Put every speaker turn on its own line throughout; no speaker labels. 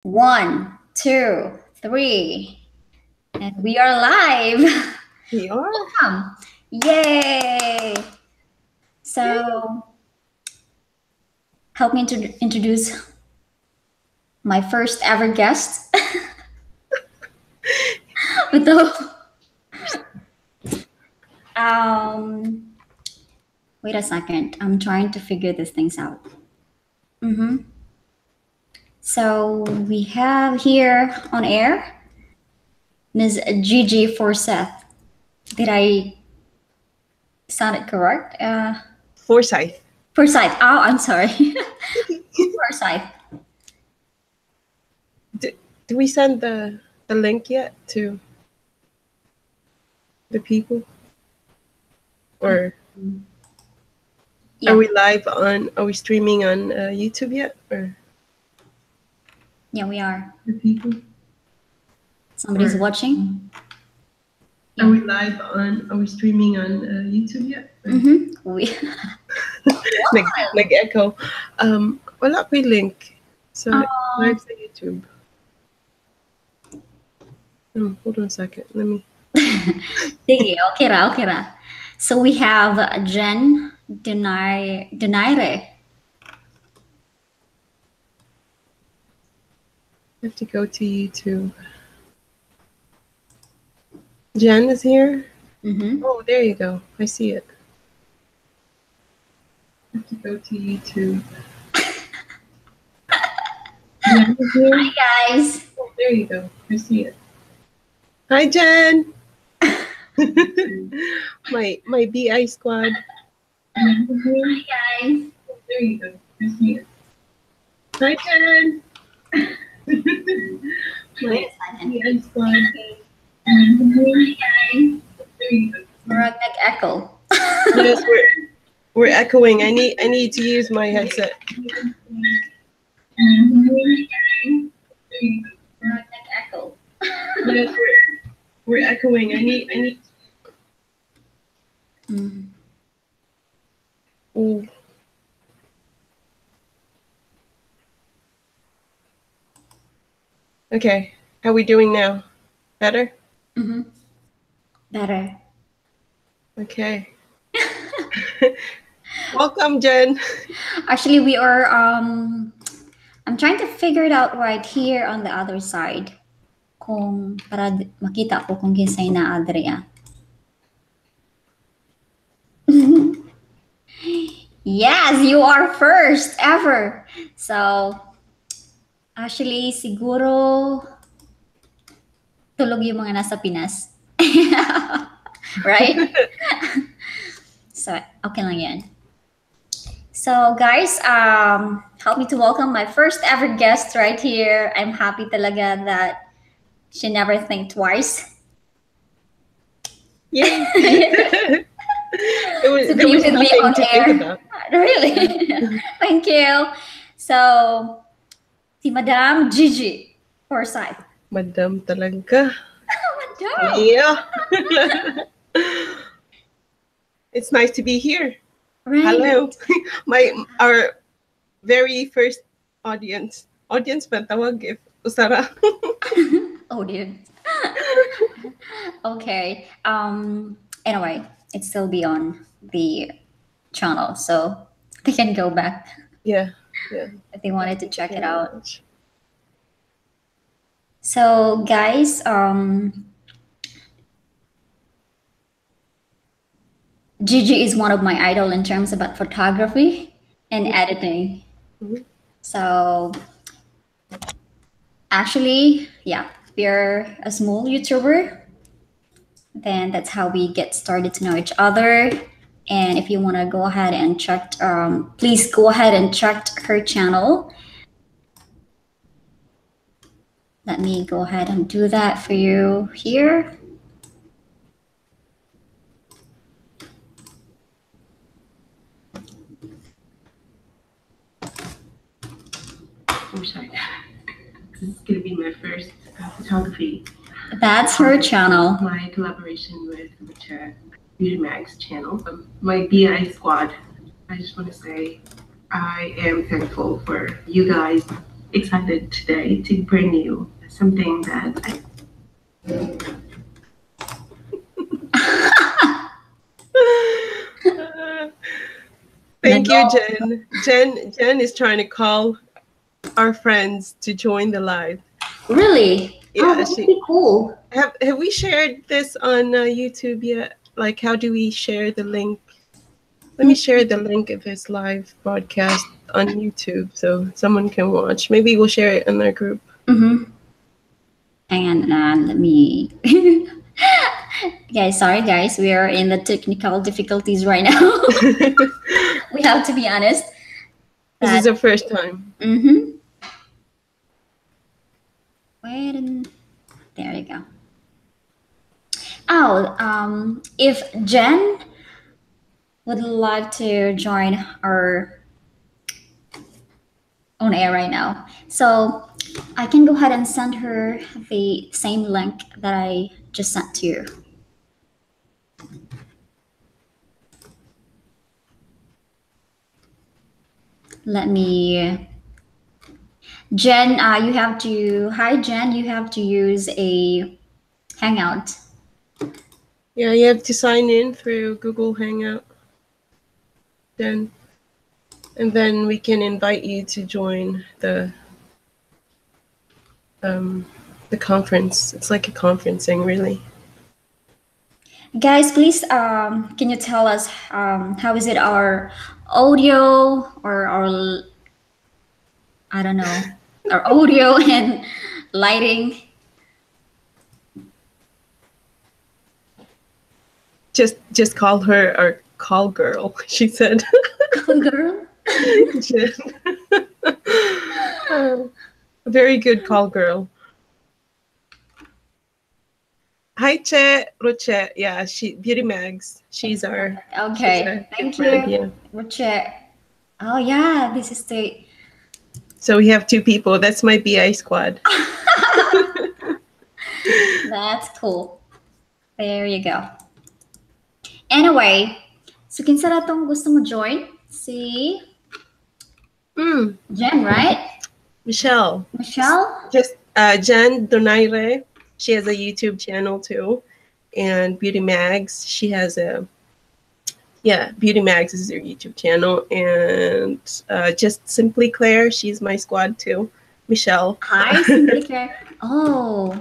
1, 2, 3. And we are live.
We are?
Welcome. Yay. So, help me to introduce my first ever guest. Wait a second. I'm trying to figure these things out. So we have here on air Ms. Gigi Forsyth. Did I sound it correct?
Forsyth.
Forsyth. Oh, I'm sorry. Forsyth.
Do we send the link yet to the people? Or
Yeah.
are we streaming on YouTube yet? Or
yeah, we are.
The people?
Somebody's watching.
Are we streaming on YouTube yet?
We
like echo. Wala ko yung link. So live sa YouTube. Hold on a second. Let me.
Sige, okay ra. So we have Jen Donaire.
I have to go to YouTube. Jen is here? Oh, there you go. I see it. I have to go to YouTube. Jen is here?
Hi, guys.
Oh, there you go. I see it. Hi, Jen. my BI squad.
Hi, guys.
Oh, there you go. I see it. Hi, Jen.
Wait a second.
BI squad.
Hi, guys.
There you go.
We're at echo.
Yes, we're echoing. I need to use my headset.
We're at echo.
Yes, we're echoing. I need. Ooh. Okay, how are we doing now? Better?
Better.
Okay. Welcome, Jen.
Actually, we are I'm trying to figure it out right here on the other side. Para makita ko kung kinsay na Adria. Yes, you are first ever. So, actually, siguro tulog yung mga nasa Pinas. Right? So, okay lang yan. So, guys, help me to welcome my first ever guest right here. I'm happy talaga that she never think twice.
Yay!
There was nothing to think about. Really? Thank you. So, si Madam Gigi Forsyth.
Madam talaga.
Madam.
Yeah. It's nice to be here.
Right.
Hello. Our very first audience ba tawag if usara?
Audience. Okay. Anyway, it's still be on the channel, so they can go back.
Yeah.
If they wanted to check it out. So, guys, Gigi is one of my idol in terms about photography and editing. So, actually, yeah, we're a small YouTuber. Then that's how we get started to know each other. And if you want to go ahead and check, please go ahead and check her channel. Let me go ahead and do that for you here.
I'm sorry. This is going to be my first photography.
That's her channel.
My collaboration with Beauty Mag's channel, my BI squad. I just want to say I am thankful for you guys excited today to bring you something that Thank you, Jen. Jen is trying to call our friends to join the live.
Really?
Yeah,
That would be cool.
have we shared this on YouTube yet? Like, how do we share the link? Let me share the link of this live broadcast on YouTube so someone can watch. Maybe we'll share it in our group.
Mm-hmm. And let me. Guys, sorry, guys. We are in the technical difficulties right now. We have to be honest.
This is the first time.
Mm-hmm. Wait, there you go. Oh, if Jen would like to join our on air right now, so I can go ahead and send her the same link that I just sent to you. Let me. Jen, you have to. Hi, Jen. You have to use a Hangout.
Yeah, you have to sign in through Google Hangout. Then, and then we can invite you to join the conference. It's like a conferencing, really.
Guys, please, can you tell us how is it our audio or our, I don't know, our audio and lighting?
Just call her our call girl, she said.
Call girl?
Jen. A very good call girl. Hi, Che Roche. Yeah, Beauty Mags. She's our.
Okay, thank
friend,
you.
Yeah.
Oh yeah, this is the.
So we have two people. That's my BI squad.
That's cool. There you go. Anyway, so kinsa na tong gusto mo join? Si Jen, right?
Michelle.
Michelle?
Just Jen Donaire. She has a YouTube channel too. And Beauty Mags. She has a. Yeah, Beauty Mags is her YouTube channel. And just Simply Claire. She's my squad too. Michelle.
Hi, Simply Claire. Oh.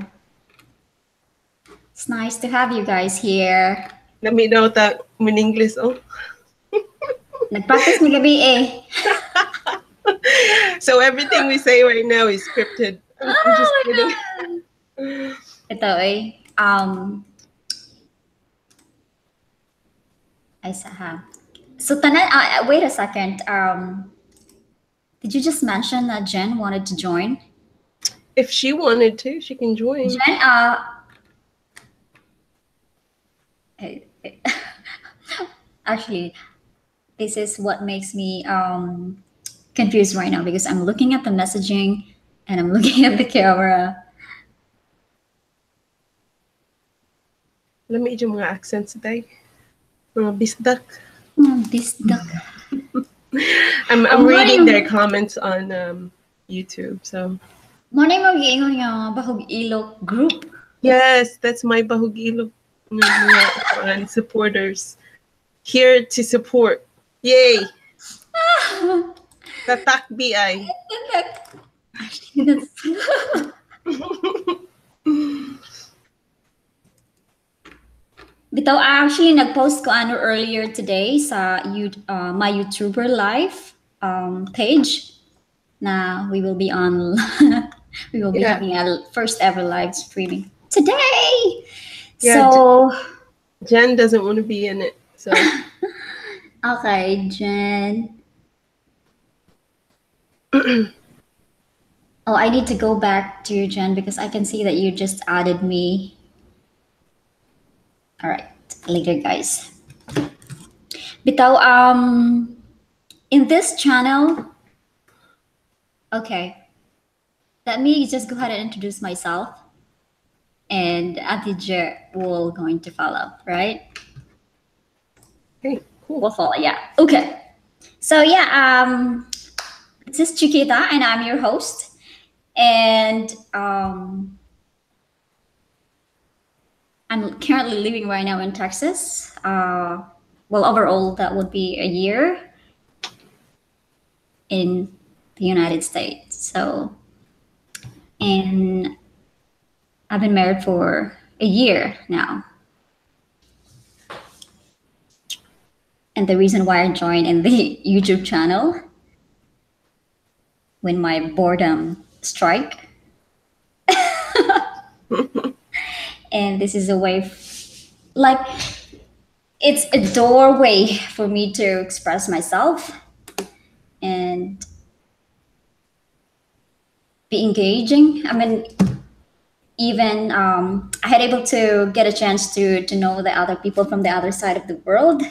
It's nice to have you guys here.
Let me know that in English. Oh.
Nag-practice ni gabi eh.
So everything we say right now is scripted. I'm just kidding.
Ito eh. Ay saha. So tanan, wait a second. Did you just mention that Jen wanted to join?
If she wanted to, she can join.
Jen, actually, this is what makes me confused right now because I'm looking at the messaging and I'm looking at the camera.
Let me do my accents today. Bisdak.
Bisdak.
I'm reading their comments on YouTube. So.
Manay mag-iingon nga Bahog Ilok group.
Yes, that's my Bahog Ilok supporters. Here to support. Yay! Tatak BI.
Bitaw, actually nag-post ko ano earlier today sa my YouTuber live page na we will be on we will be having a first ever live streaming today.
Yeah,
so
Jen doesn't want to be in it. So
okay, Jen. Oh, I need to go back to Jen because I can see that you just added me. All right, later, guys. Bitaw, in this channel, okay, let me just go ahead and introduce myself, and Ate Je will going to follow, right?
Okay, cool.
We'll follow, yeah. Okay. So yeah, this is Chiquita, and I'm your host. And I'm currently living right now in Texas. Well, overall, that would be a year in the United States. So, and I've been married for a year now. And the reason why I joined in the YouTube channel when my boredom strike, and this is a way, like, it's a doorway for me to express myself and be engaging. I mean, even I had able to get a chance to know the other people from the other side of the world.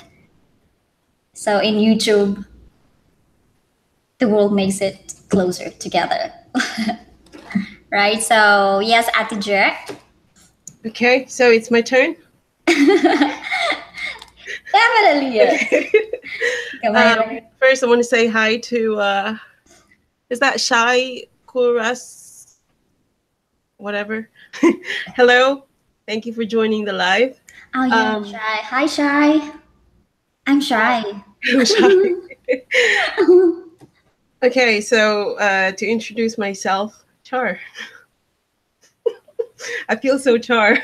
So in YouTube, the world makes it closer together. Right? So yes, Ate Jack.
Okay, so it's my turn.
Definitely yes. Come on.
First, I want to say hi to, is that Shai Kuras? Whatever. Hello. Thank you for joining the live.
Oh yeah, Shy. Hi, Shy. I'm Shy.
I'm Shai. Okay, so to introduce myself, Char. I feel so Char.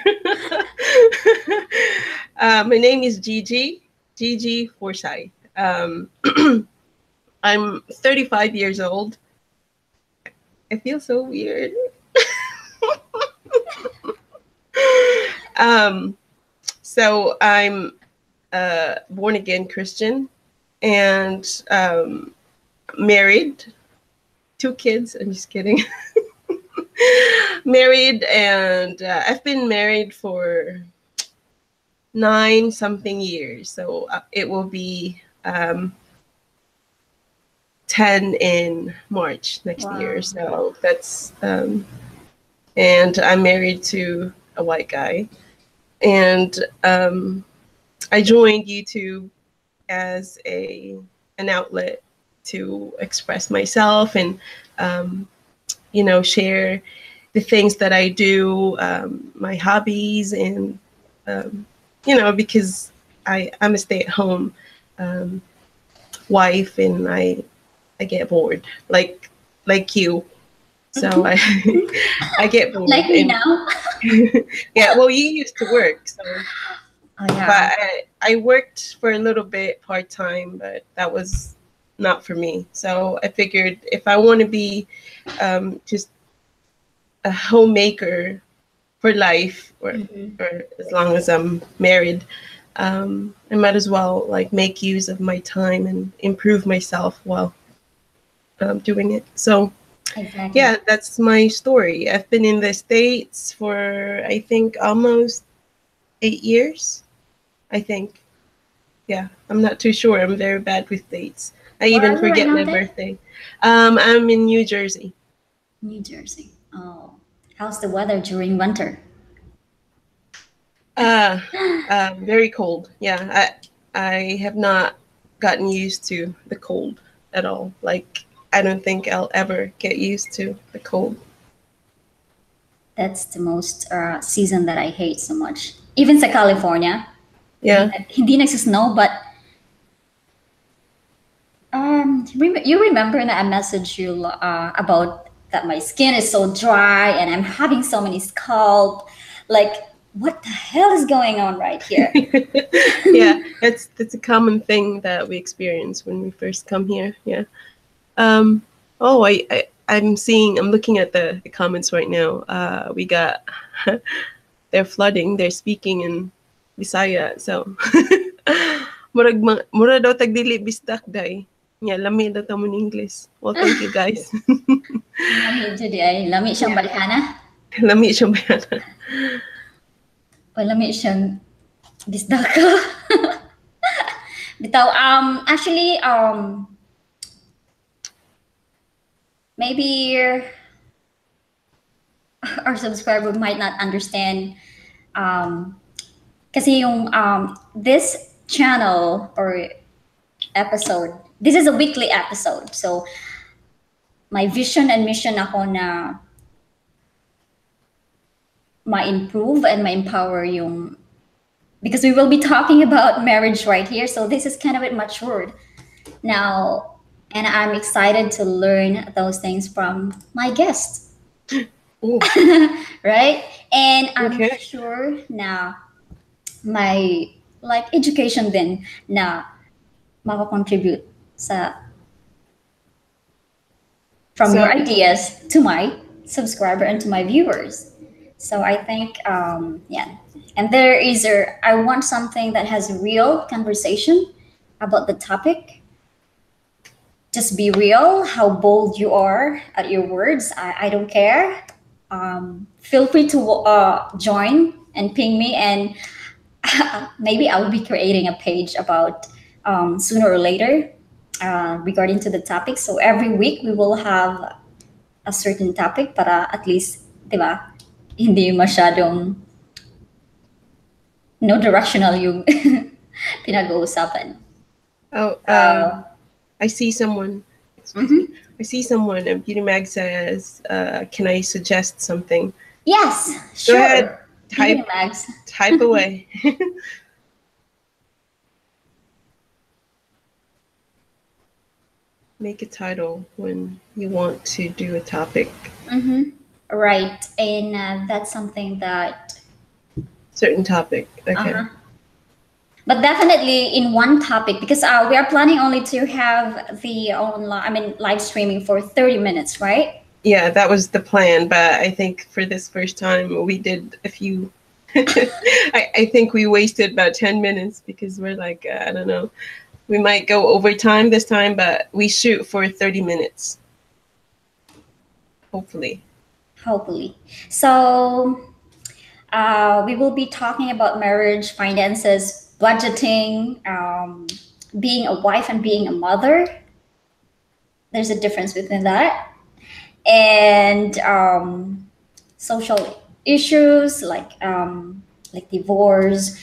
My name is Gigi Forsyth. I'm 35 years old. I feel so weird. So I'm born again Christian and married, 2 kids. I'm just kidding. Married, and I've been married for 9 something years. So it will be 10 in March next year. So that's and I'm married to a white guy. And I joined YouTube as an outlet to express myself and share the things that I do, my hobbies, and because I'm a stay-at-home wife, and I get bored like you. So I get bored.
Like me now.
Yeah, well, you used to work, so.
Oh yeah.
But I worked for a little bit part-time, but that was not for me. So I figured if I want to be just a homemaker for life, or as long as I'm married, I might as well make use of my time and improve myself while doing it. So
Exactly.
yeah, that's my story. I've been in the States for, I think, almost 8 years. I think. Yeah, I'm not too sure. I'm very bad with dates. I
Where
even
are you right
forget
now
my
then?
birthday. I'm in New Jersey.
New Jersey. Oh, how's the weather during winter?
Very cold. Yeah, I have not gotten used to the cold at all. I don't think I'll ever get used to the cold.
That's the most season that I hate so much. Even sa California,
Yeah.
hindi nagsisnow, but you remember that I messaged you about that my skin is so dry and I'm having so many scalp. Like, what the hell is going on right here?
Yeah, that's a common thing that we experience when we first come here. Yeah. Oh, I'm looking at the comments right now. We got they're flooding. They're speaking in Bisaya. So mura daw tagdili bisdak day. Yeah, lami daw ta mo in English. Well, thank you guys.
Lami jud ay lami siyang balhana.
Lami siya ba?
O lami siyang bisdaka. Bitaw actually maybe our subscriber might not understand kasi yung this channel or episode, this is a weekly episode. So my vision and mission ako na ma-improve and ma-empower yung, because we will be talking about marriage right here. So this is kind of a bit matured now, and I'm excited to learn those things from my guests,
Ooh,
right? And I'm
okay.
sure na my like education din na mako-contribute sa from your
So,
ideas to my subscriber and to my viewers. So I think, yeah. And there is I want something that has real conversation about the topic. Just be real, how bold you are at your words. I don't care. Feel free to join and ping me, and maybe I'll be creating a page about sooner or later regarding to the topic. So every week we will have a certain topic para at least, di ba, hindi masyadong no directional yung pinag-uusapan.
oh,
Uh,
I see someone.
mhm.
I see someone. And Beauty Mag says, "Can I suggest something?"
Yes,
Go
sure.
ahead.
Beauty
Type
Mags.
type away. Make a title when you want to do a topic.
Mm-hmm. Right, and that's something that.
Certain topic. Okay.
Uh-huh. But definitely in one topic, because we are planning only to have the online, I mean, live streaming for 30 minutes, right?
Yeah, that was the plan. But I think for this first time, we did a few. I think we wasted about 10 minutes because we're like, I don't know. We might go over time this time, but we shoot for 30 minutes. Hopefully.
Hopefully. So we will be talking about marriage, finances, budgeting, being a wife and being a mother. There's a difference between that. And social issues like divorce,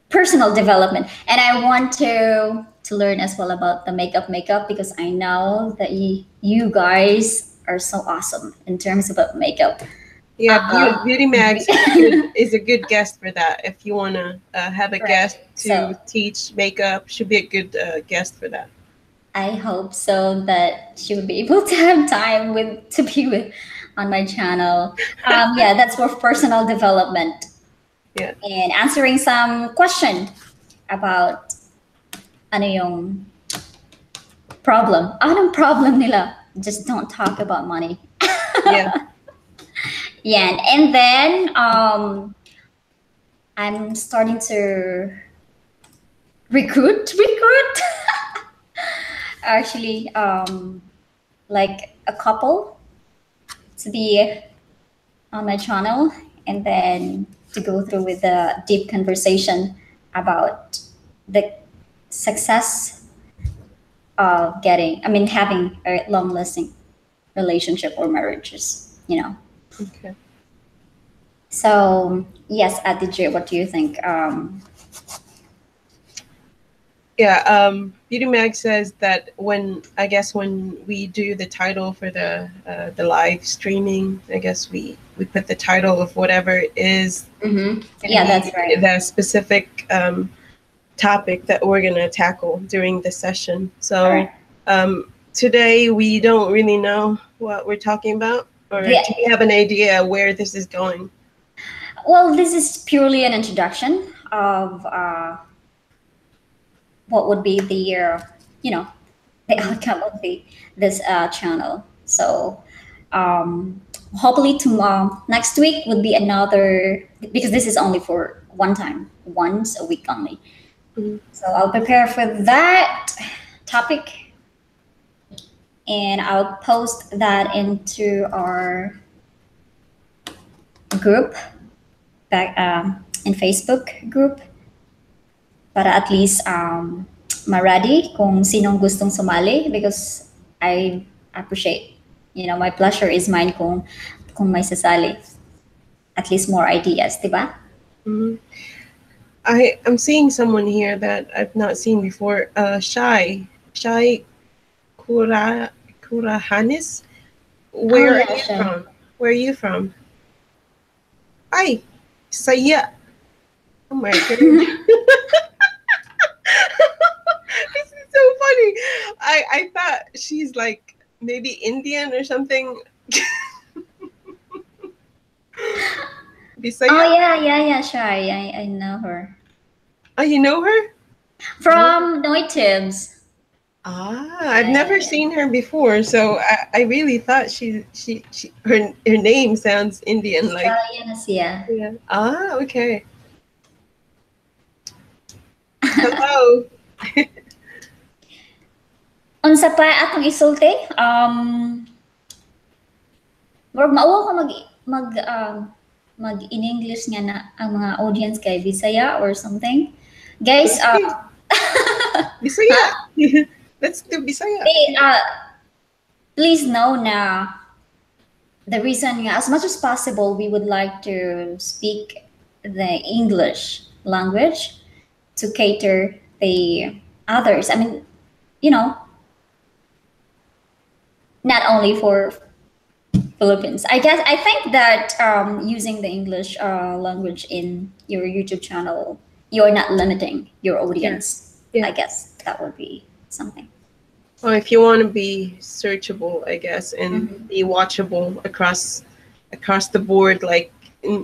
personal development. And I want to learn as well about the makeup because I know that you guys are so awesome in terms about makeup.
Yeah,
Uh-uh.
Beauty Mags is a good guest for that. If you want to have a
Right.
guest to
So
teach makeup, should be a good guest for that.
I hope so that she would be able to have time with to be with on my channel. Yeah, that's for personal development
Yeah.
and answering some question about ano yung problem. Anong problem nila? Just don't talk about money.
Yeah.
Yeah, and then I'm starting to recruit. Actually, like a couple to be on my channel, and then to go through with the deep conversation about the success of having a long lasting relationship or marriages,
Okay.
So, yes, Aditya, what do you think?
Yeah. Beauty Mag says that when we do the title for the live streaming, I guess we put the title of whatever it is.
Mhm. Yeah, that's right.
The specific topic that we're gonna tackle during the session. So
Alright.
today we don't really know what we're talking about, or
Yeah.
do you have an idea where this is going?
Well, this is purely an introduction of what would be the outcome of this channel. So hopefully tomorrow, next week would be another, because this is only for one time, once a week only.
Mhm.
So I'll prepare for that topic, and I'll post that into our group back in Facebook group para at least ma-ready kung sinong gustong sumali, because I appreciate, my pleasure is mine kung may sasali. At least more ideas, diba?
Mhm. I'm seeing someone here that I've not seen before. Shai Kurahanis. Where
Oh, yeah,
are you
Shai.
from? Where are you from? Ay, saya. Oh my god. This is so funny. I thought she's like maybe Indian or something. Bisaya?
Oh yeah, sure. I know her
Oh, you know her?
from Noi Tibbs.
I've never seen her before, so I really thought her name sounds Indian, like.
Australian na siya.
Yeah. Okay. Hello.
Unsa pa atong isulti? Murag mauwa ka mag in English nga na ang mga audience kay Bisaya or something. Guys,
Bisaya. Let's do Bisaya.
Please know na the reason nga, as much as possible, we would like to speak the English language to cater the others. I mean, you know, not only for Philippines. I think that using the English language in your YouTube channel, you're not limiting your audience.
Yeah.
I guess that would be something.
Well, if you want to be searchable, I guess, and be watchable across the board, like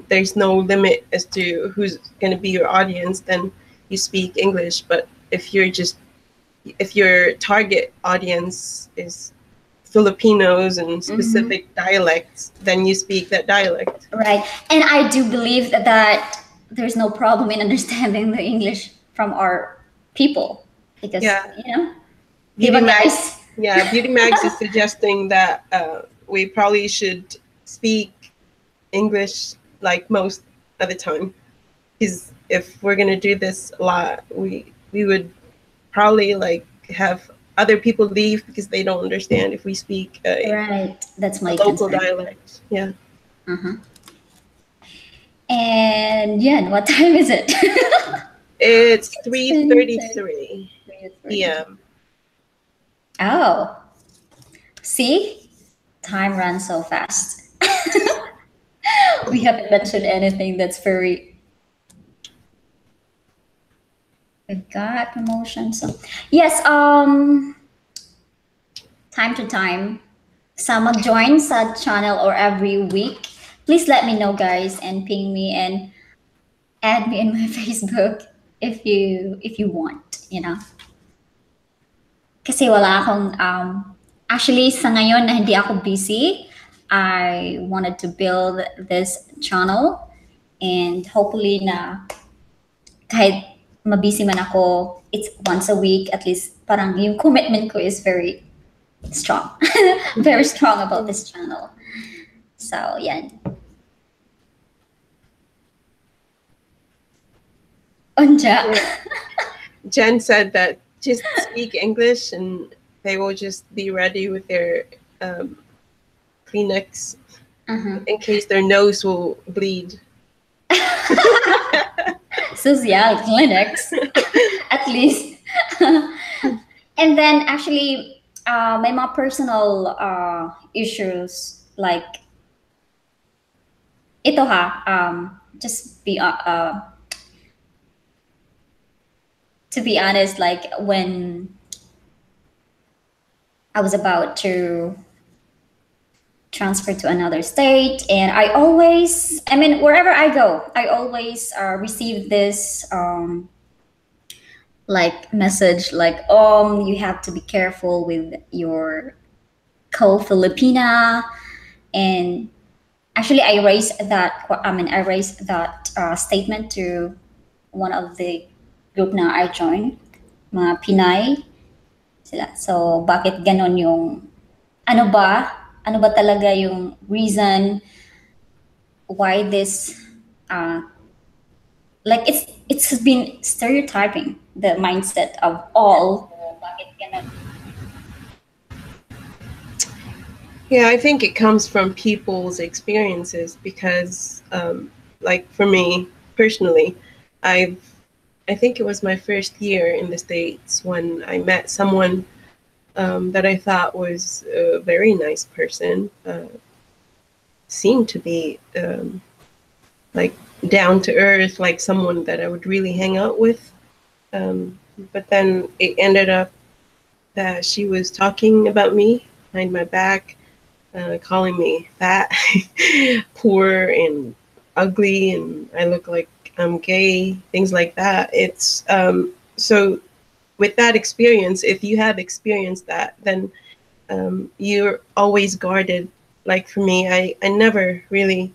there's no limit as to who's going to be your audience, then you speak English. But if your target audience is Filipinos and specific dialects, then you speak that dialect.
Right. And I do believe that there's no problem in understanding the English from our people because, you know,
Beauty Mags, Beauty Mags is suggesting that we probably should speak English like most of the time. Because if we're going to do this a lot, we would probably like have other people leave because they don't understand if we speak
right. That's my
local
concern.
dialect. Yeah.
And yeah, what time is it?
It's 3:33 p.m.
Oh, see, time runs so fast. We haven't mentioned anything that's very. We've got promotion. So yes, time to time, someone joins that channel or every week. Please let me know, guys, and ping me and add me in my Facebook if you want, you know. Kasi wala akong actually sa ngayon na hindi ako busy, I wanted to build this channel and hopefully na kahit mabusy man ako, it's once a week at least parang yung commitment ko is very strong. Very strong about this channel. So, yan. Unja.
Jen said that just speak English and they will just be ready with their Kleenex in case their nose will bleed.
Social clinics, at least. And then actually, may mga personal issues like ito just be to be honest, like when I was about to transfer to another state, and wherever I go, I always receive this like message like, you have to be careful with your co-Filipina. And actually I raised that statement to one of the group na I joined, mga Pinay sila. So bakit ganon yung ano ba talaga yung reason why this like it's been stereotyping the mindset of all. Bakit ganon?
Yeah, I think it comes from people's experiences because like for me personally, I think it was my first year in the States when I met someone that I thought was a very nice person. seemed to be like down to earth, like someone that I would really hang out with. But then it ended up that she was talking about me behind my back, calling me fat, poor, and ugly, and I look like I'm gay, things like that. It's so with that experience, if you have experienced that, then you're always guarded. Like for me, I never really,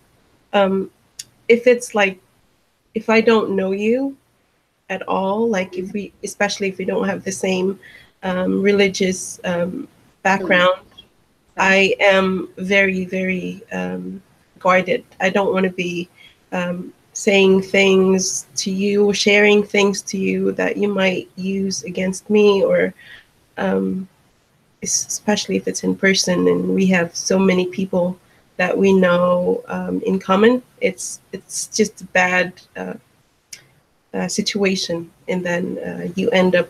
if it's like, if I don't know you at all, like if we, especially if we don't have the same religious background, I am very, very guarded. I don't want to be saying things to you, sharing things to you that you might use against me, or especially if it's in person and we have so many people that we know in common. It's just a bad situation, and then you end up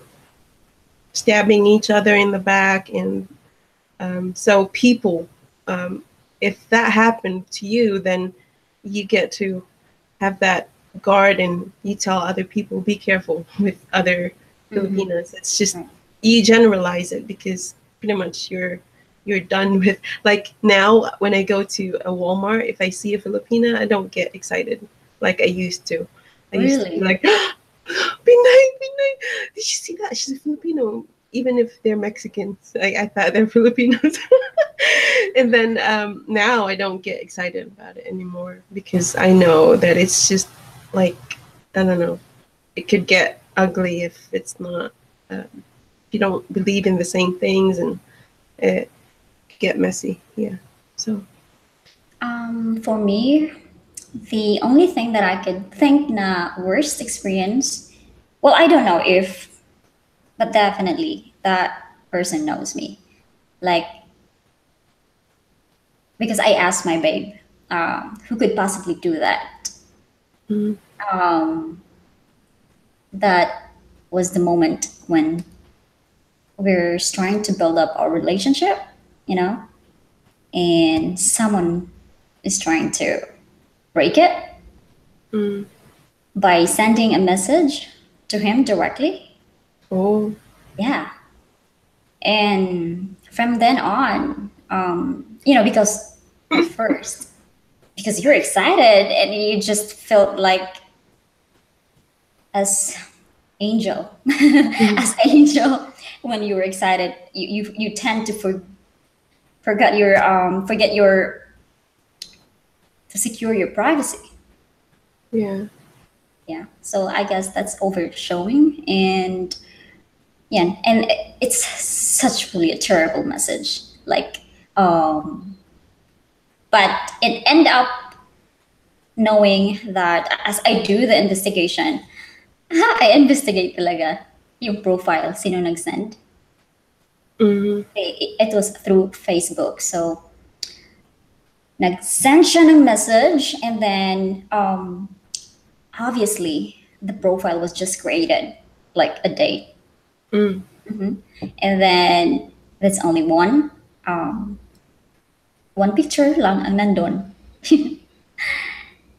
stabbing each other in the back. And so people, if that happened to you, then you get to have that guard, and you tell other people, be careful with other Filipinas. It's just, you generalize it because pretty much you're done with, like now when I go to a Walmart, if I see a Filipina, I don't get excited like I used to. I used to be like, be nice, be nice. Did you see that? She's a Filipino. Even if they're Mexicans, I thought they're Filipinos. And then now I don't get excited about it anymore because I know that it's just like, I don't know, it could get ugly if it's not, if you don't believe in the same things, and it could get messy. Yeah. So.
For me, the only thing that I could think na worst experience, well, I don't know if, but definitely that person knows me. Like, because I asked my babe, who could possibly do that? That was the moment when we're trying to build up our relationship, you know, and someone is trying to break it by sending a message to him directly.
Oh.
Yeah. And from then on, you know, because at first, because you're excited and you just felt like as angel, as angel, when you were excited, you tend to forget your to secure your privacy.
Yeah.
Yeah. So I guess that's overshowing, and yeah, and it's such really a terrible message. Like, but it end up knowing that as I do the investigation, I investigate talaga yung profile, sino nag-send. It was through Facebook. So, nag-send siya ng message, and then obviously the profile was just created like a day. And then there's only one picture lang ang nandun.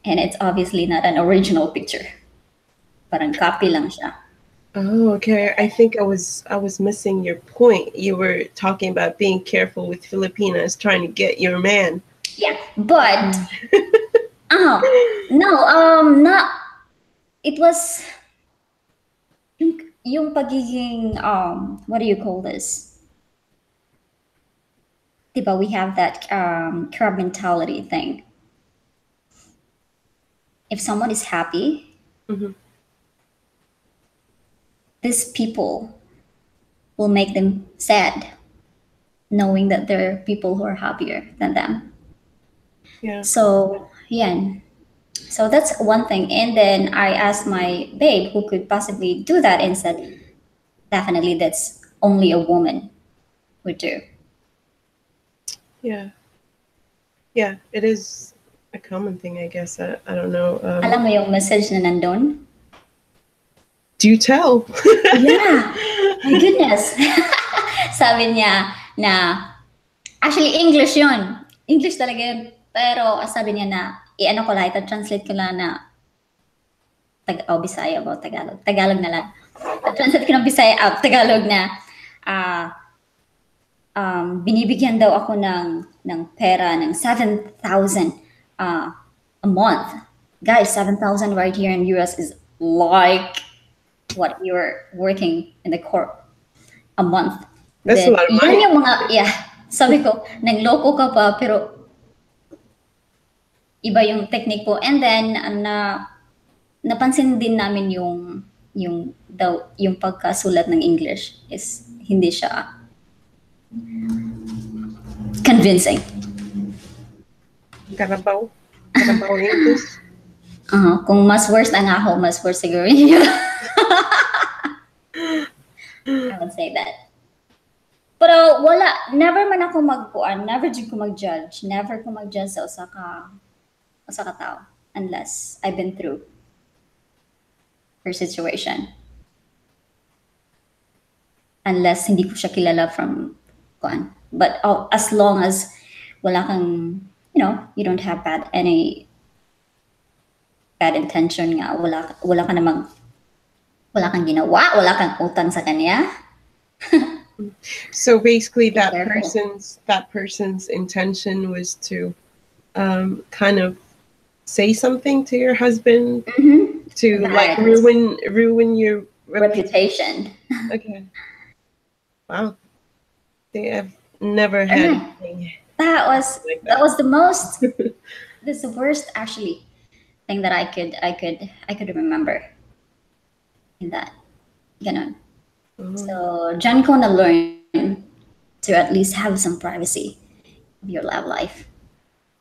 And it's obviously not an original picture. Parang copy lang siya.
Oh, okay. I think I was missing your point. You were talking about being careful with Filipinas trying to get your man.
Yeah, but not. It was yung pagiging what do you call this? Diba, we have that crab mentality thing. If someone is happy, these people will make them sad, knowing that there are people who are happier than them.
Yeah.
So yeah, so that's one thing. And then I asked my babe who could possibly do that, and said, definitely that's only a woman would do.
Yeah. Yeah, it is a common thing, I guess. I don't know.
Alam mo yung message na nandun?
Do tell.
Yeah. My goodness. Sabi niya na, actually English yun. English talaga yun. Pero sabi niya na, i-ano ko lang, translate ko lang na Bisaya ba o Tagalog? Tagalog na lang. Translate ko ng Bisaya, Tagalog na, ah, binibigyan daw ako ng pera ng 7,000 a month. Guys, 7,000 right here in US is like what you're working in the corp a month.
That's a
Then,
lot of
yun
money.
yung mga, yeah, sabi ko, nangloko ka pa, pero iba yung technique po. And then, napansin din namin yung pagkasulat ng English is hindi siya convincing.
Karabaw. Karabaw English.
Kung mas worse ang ako, mas worse siguro yun. I would say that. Pero wala, never man ako never din ko mag-judge. Never ko mag-judge sa usa ka tao unless I've been through her situation. Unless hindi ko siya kilala from kuan. But as long as wala kang, you don't have any bad intention nga, wala kang ginawa, wala kang utang sa kanya.
So basically, that
Careful.
person's intention was to kind of say something to your husband to like
Right.
ruin your
Reputation.
Okay. Wow. They have never had anything
That was
like
that
that.
was the most that's the worst actually thing that I could remember in that. Ganon. So Jan ko na learn to at least have some privacy of your love life.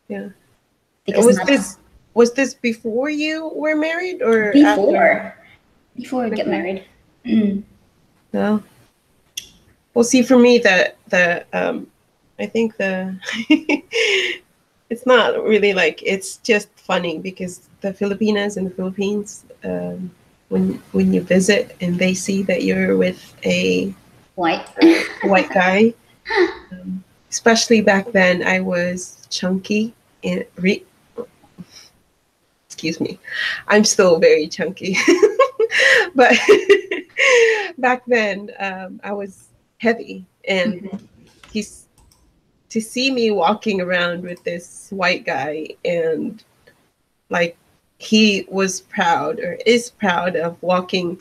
Yeah.
Because
Was this before you were married or
before we get
Okay.
married.
No. Well, see, for me, I think it's not really like, it's just funny because the Filipinas and the Philippines, when you visit and they see that you're with a
White.
white guy, especially back then, I was chunky and excuse me, I'm still very chunky, but back then I was heavy, and to see me walking around with this white guy, and like he was proud or is proud of walking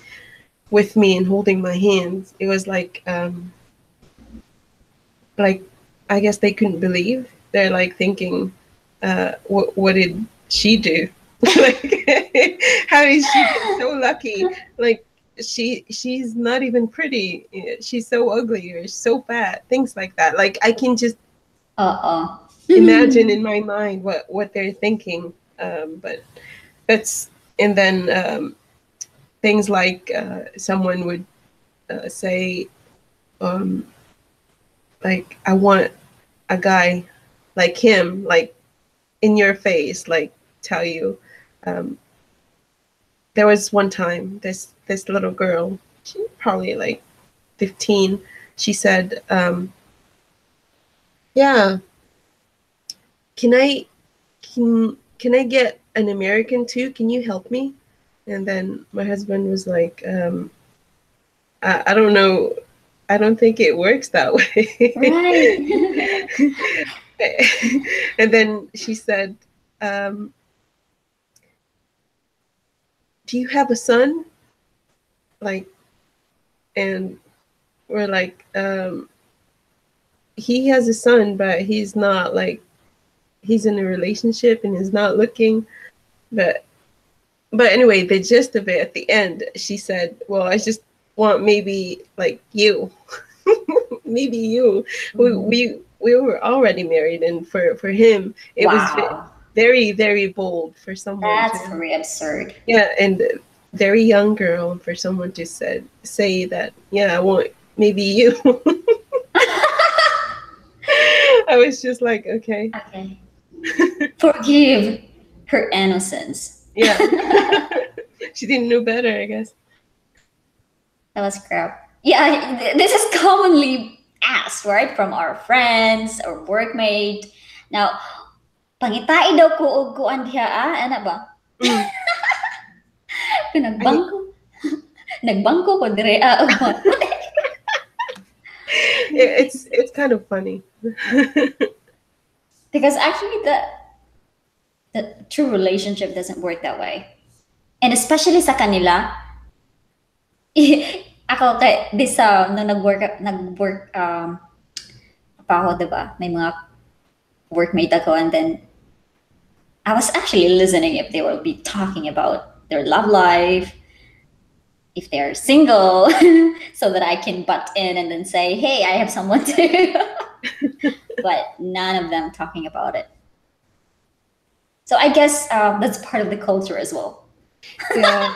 with me and holding my hands. It was like I guess they couldn't believe. They're like thinking, what did she do? Like, how is she get so lucky? Like, she's not even pretty. She's so ugly or so fat. Things like that. Like, I can just imagine in my mind what they're thinking. But that's, and then things like someone would say, like, I want a guy like him, like in your face, like tell you. There was one time this little girl, she was probably like 15. She said, "Yeah, can I get an American too? Can you help me?" And then my husband was like, I don't know. I don't think it works that way.
Right.
And then she said, do you have a son? Like, and we're like, he has a son, but he's not like, he's in a relationship and is not looking. But anyway, the gist of it at the end, she said, well, I just want maybe like you, maybe you. We were already married, and for him, it was very, very bold for someone.
That's very absurd.
Yeah, and very young girl for someone to say that, yeah, I want maybe you. I was just like, okay.
Forgive her innocence.
Yeah. She didn't know better, I guess.
That was crap. Yeah, this is commonly asked, right, from our friends or workmate. Now, Pangitai daw ko og kuan diha ana ba?
Mm. I,
Nagbangko. Nagbangko ko dire og
it's kind of funny.
because actually the true relationship doesn't work that way. And especially sa kanila, ako kay this nung nag-work pa ako, 'di ba? May mga workmate ako, and then I was actually listening if they will be talking about their love life, if they're single, so that I can butt in and then say, "Hey, I have someone too." But none of them talking about it. So I guess that's part of the culture as well.
Yeah.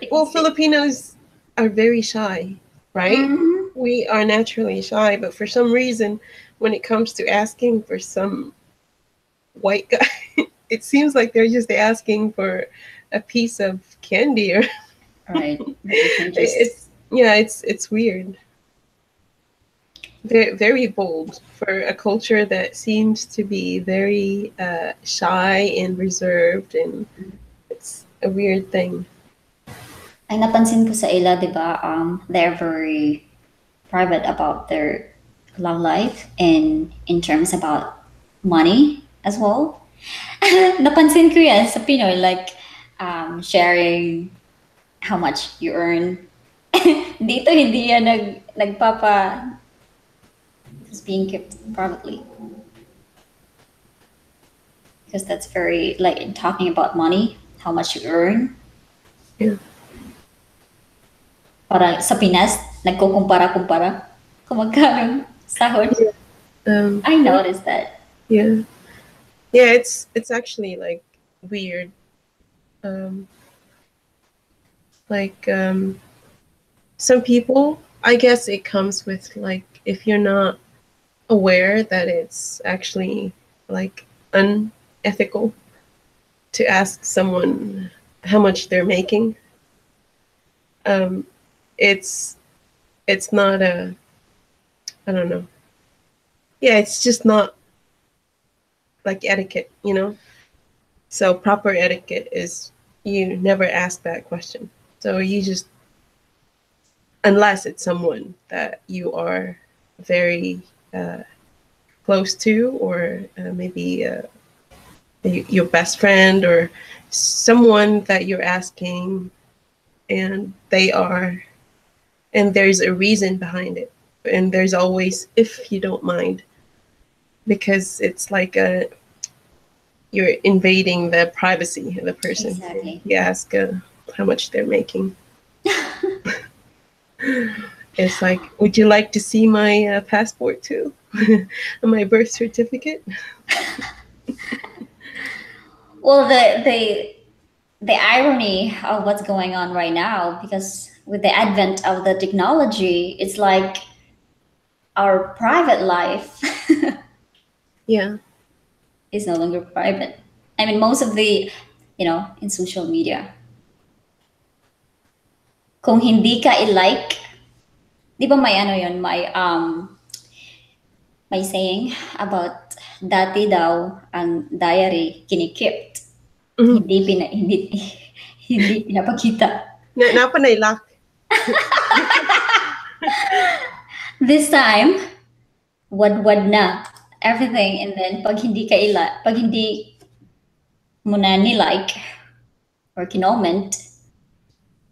Well, Filipinos are very shy, right?
Mhm.
We are naturally shy, but for some reason, when it comes to asking for some white guy, it seems like they're just asking for a piece of candy, or
Right. That you can just
it's weird. Very, very bold for a culture that seems to be very shy and reserved, and it's a weird thing.
ay napansin ko sa ila, 'di ba? They're very private about their love life and in terms about money as well. Napansin ko yan sa Pinoy, like sharing how much you earn. Dito hindi yan nagpapa, it's being kept privately because that's very like in talking about money, how much you earn.
Yeah.
Para sa Pinas, nagkukumpara-kumpara kung magkano sahod. I noticed that.
Yeah. Yeah, it's actually like weird. Um, like some people, I guess it comes with like if you're not aware that it's actually like unethical to ask someone how much they're making. Um, it's not a, I don't know. Yeah, it's just not like etiquette, you know? So proper etiquette is you never ask that question. So you just, unless it's someone that you are very close to, or maybe your best friend, or someone that you're asking, and they are, and there's a reason behind it. And there's always, if you don't mind, because it's like you're invading the privacy of the person.
Exactly.
You ask how much they're making. It's like, would you like to see my passport too? My birth certificate?
Well, the irony of what's going on right now, because with the advent of the technology, it's like our private life
Yeah.
is no longer private. I mean, most of the, in social media, kung hindi ka i-like, di ba may ano yun, may saying about dati daw ang diary kinikip,
Mhm.
hindi pinapakita.
Napanay-lock.
This time, wad na everything, and then pag hindi mo na ni-like or kinoment,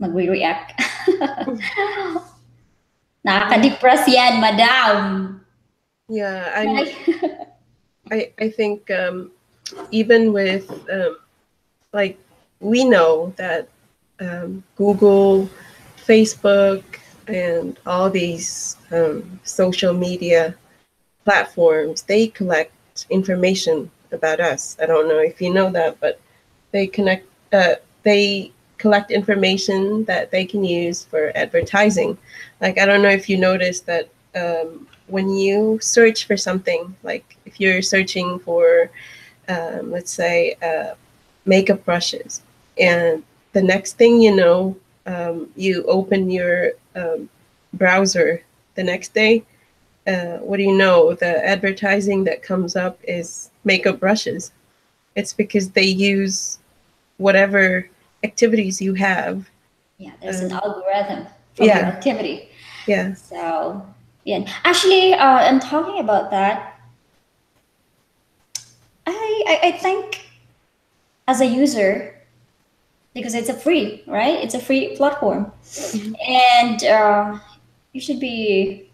magre-react. Nakaka-depress yan, madam.
Yeah, I think even with like, we know that Google, Facebook, and all these social media platforms, they collect information about us. I don't know if you know that, but they collect information that they can use for advertising. Like, I don't know if you noticed that when you search for something, like if you're searching for, let's say, makeup brushes, and the next thing you know, you open your browser the next day, what do you know? The advertising that comes up is makeup brushes. It's because they use whatever activities you have.
Yeah, there's an algorithm from your
Yeah,
activity.
yeah.
So yeah, actually, I'm talking about that. I think as a user, because it's a free, right? It's a free platform,
Mhm.
and you should be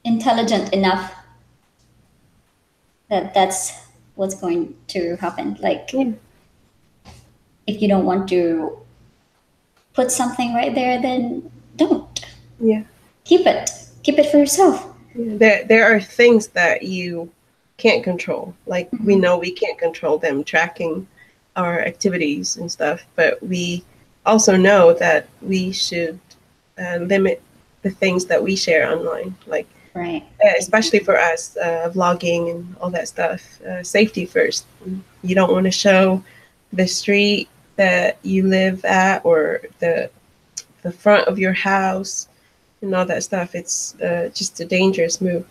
intelligent enough that that's what's going to happen. Like
Yeah,
if you don't want to put something right there, then don't.
yeah.
Keep it. Keep it for yourself.
Yeah. There are things that you can't control. Like we
Mhm.
know we can't control them tracking our activities and stuff, but we also know that we should limit the things that we share online. Like
Right.
especially for us, vlogging and all that stuff. Safety first. You don't want to show the street that you live at or the front of your house and all that stuff. It's just a dangerous move.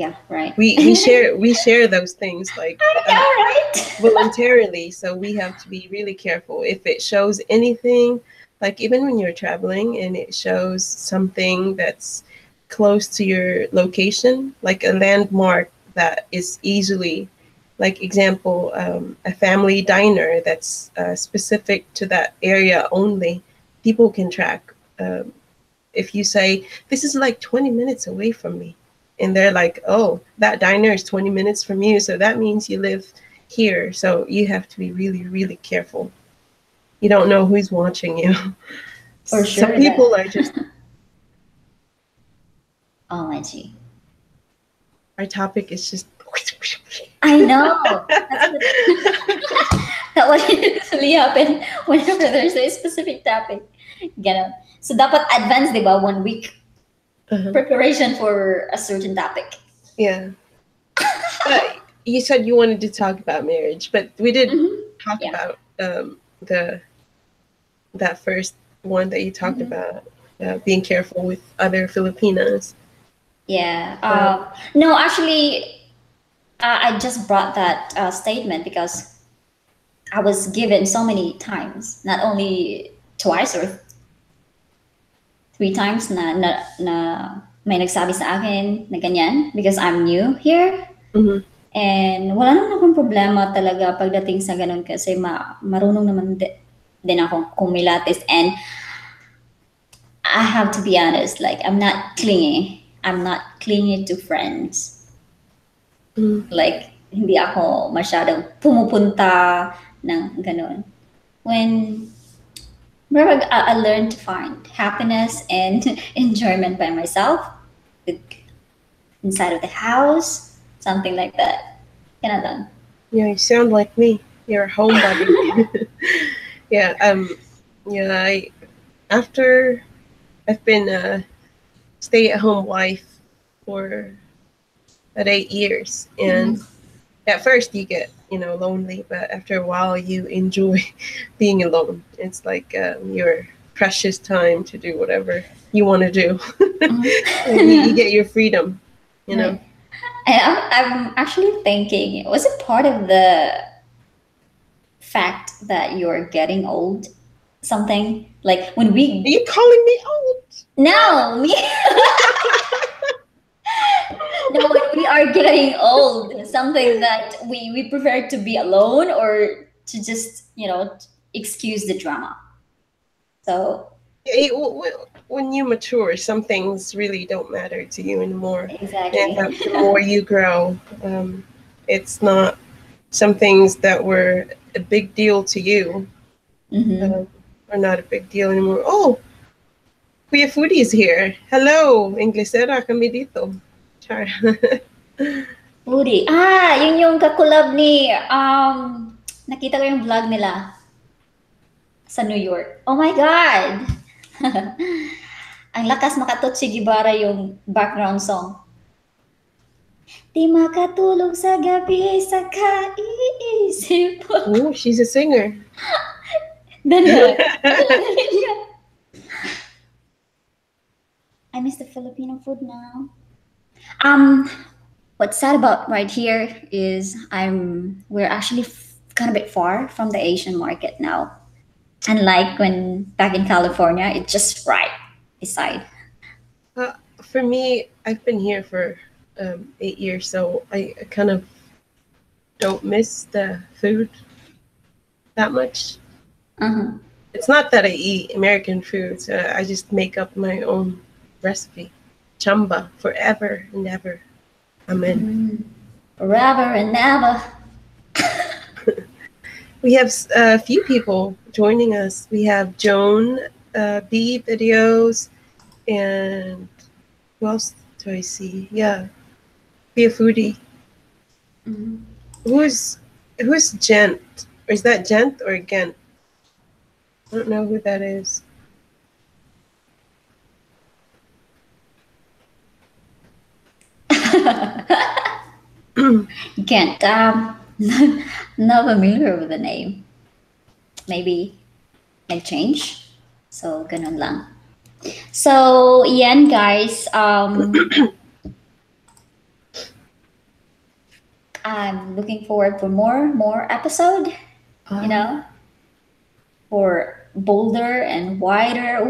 Yeah. Right.
We share those things like
I know, right?
voluntarily, so we have to be really careful. If it shows anything, like even when you're traveling and it shows something that's close to your location, like a landmark that is easily, like example, a family diner that's specific to that area only, people can track. If you say this is like 20 minutes away from me, and they're like, oh, that diner is 20 minutes from you, so that means you live here. So you have to be really, really careful. You don't know who's watching you.
For
Some
sure that.
people are just,
Oh, I see.
our topic is just
I know. That's what, that what usually happen whenever there's a specific topic. Ganun. So dapat advance, di ba? 1 week
uh-huh.
preparation for a certain topic.
Yeah. But you said you wanted to talk about marriage, but we did
Mhm.
talk
Yeah.
about the that first one that you talked
Mhm.
about, being careful with other Filipinas.
Yeah.
Um,
No, actually, I just brought that statement because I was given so many times, not only twice or 3 times na may nagsabi sa akin na ganyan because I'm new here.
mhm.
And wala naman akong problema talaga pagdating sa ganun kasi marunong naman din ako kumilatis and I have to be honest, like I'm not clingy. I'm not clingy to friends.
Mhm.
Like hindi ako masyadong pumupunta ng ganun. When where I learned to find happiness and enjoyment by myself, with, inside of the house, something like that. Ganun lang.
Yeah, you sound like me. You're a homebody. Yeah. Yeah. After I've been a stay-at-home wife for about 8 years, and
Mhm.
at first you get lonely, but after a while you enjoy being alone. It's like your precious time to do whatever you want to do. You
Mhm.
get your freedom. You know.
Right. I'm actually thinking, was it part of the fact that you're getting old? Something like when
Are
we
you calling me old?
no me no when we are getting old, something that we prefer to be alone or to just excuse the drama. So
When you mature, some things really don't matter to you anymore.
exactly.
And the more you grow, it's not some things that were a big deal to you
Mm-hmm.
are not a big deal anymore. Oh, Kuya Foodie is here. Hello, Inglesera kami dito. Char.
Foodie. Yun yung kakulab ni nakita ko yung vlog nila sa New York. Oh my God! Ang lakas makatutsi Gibara yung background song. Di makatulog sa gabi sa kaiisip ko.
Oh, she's a singer.
Ganun. I miss the Filipino food now. Um, What's sad about right here is we're actually kind of a bit far from the Asian market now. Unlike when back in California, it's just right beside.
Uh, for me, I've been here for 8 years, so I kind of don't miss the food that much.
Uh-huh.
It's not that I eat American foods. I just make up my own recipe. Chamba, forever and ever. Amen.
Forever and ever.
We have a few people joining us. We have Joan B videos, and who else do I see? Yeah, Be a Foodie.
Mhm.
Who's Gent? Or is that Gent or Gent? I don't know who that is.
Can't not familiar with the name. Maybe may change. So ganun lang. So yan guys, I'm looking forward for more episode, you know, for bolder and wider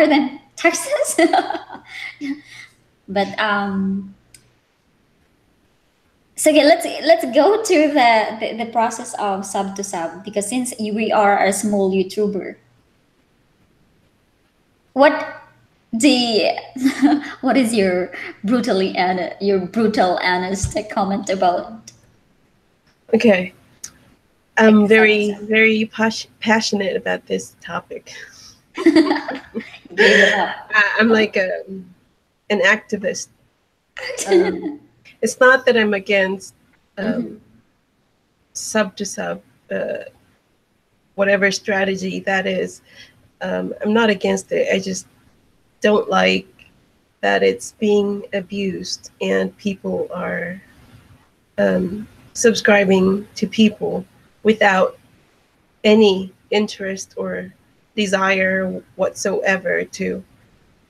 than Texas. But so okay, let's go to the process of sub to sub, because since we are a small YouTuber, what the what is your your brutal honest comment about
Okay.
like
I'm
sub to
very,
sub?
very passionate about this topic.
Gave it up.
I'm like an activist. It's not that I'm against
Mhm.
sub to sub, whatever strategy that is. I'm not against it. I just don't like that it's being abused and people are subscribing to people without any interest or desire whatsoever to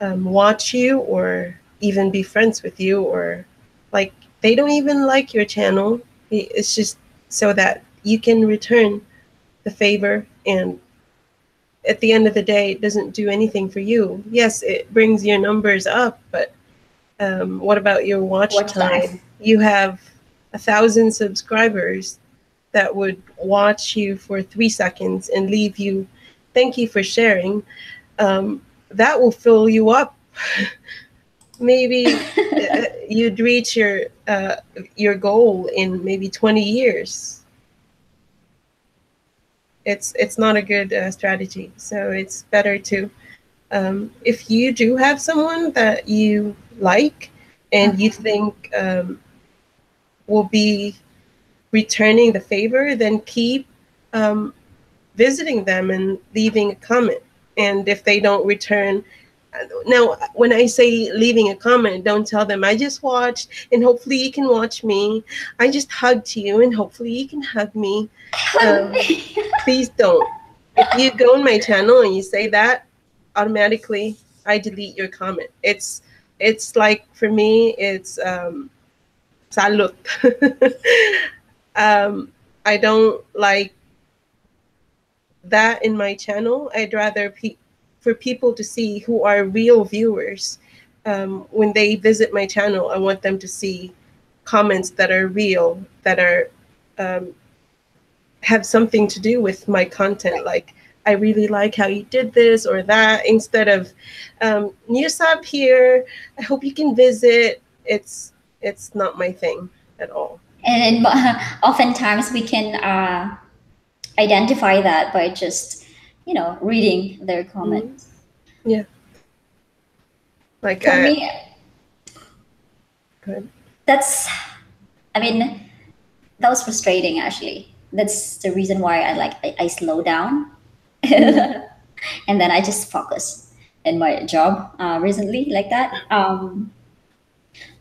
watch you or even be friends with you, or like they don't even like your channel. It's just so that you can return the favor, and at the end of the day it doesn't do anything for you. Yes, it brings your numbers up, but what about your watch
Watch time.
time? You have 1,000 subscribers that would watch you for 3 seconds and leave you, thank you for sharing. That will fill you up. Maybe you'd reach your goal in maybe 20 years. It's not a good strategy. So it's better to, if you do have someone that you like and you think will be returning the favor, then keep visiting them and leaving a comment. And if they don't return, now when I say leaving a comment, don't tell them I just watched and hopefully you can watch me. I just hugged you and hopefully you can hug me. Please don't. If you go on my channel and you say that, automatically I delete your comment. It's like, for me, it's salud. I don't like that in my channel. I'd rather for people to see who are real viewers. When they visit my channel, I want them to see comments that are real, that are have something to do with my content. Like, I really like how you did this or that, instead of new sub here, I hope you can visit. It's not my thing at all.
And oftentimes we can identify that by just reading their
Mhm.
comments.
Yeah. Like,
For me,
good.
that's I mean that was frustrating actually. That's the reason why I slow down. And then I just focus in my job recently like that,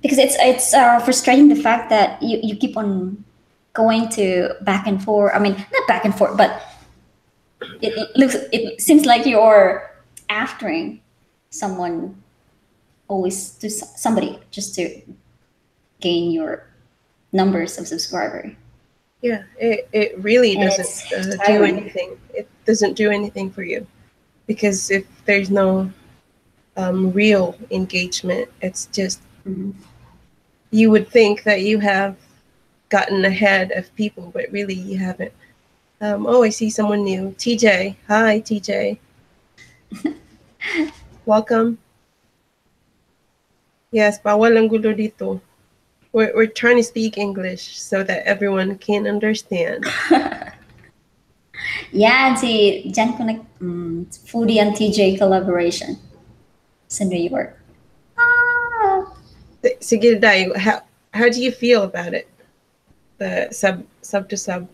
because it's frustrating the fact that you keep on going to back and forth. I mean, not back and forth, but it seems like you're aftering someone, always to somebody just to gain your numbers of subscriber.
Yeah, it really
And
doesn't
it's
do
tiring.
anything. It doesn't do anything for you because if there's no real engagement, it's just
Mhm.
you would think that you have gotten ahead of people, but really you haven't. Oh, I see someone new. TJ. Hi, TJ. Welcome. Yes, bawal ang gulo dito. We're trying to speak English so that everyone can understand.
Yan, si Jan ko Foodie and TJ collaboration sa New York. Ah.
Sige, Dai, how do you feel about it? The sub to sub.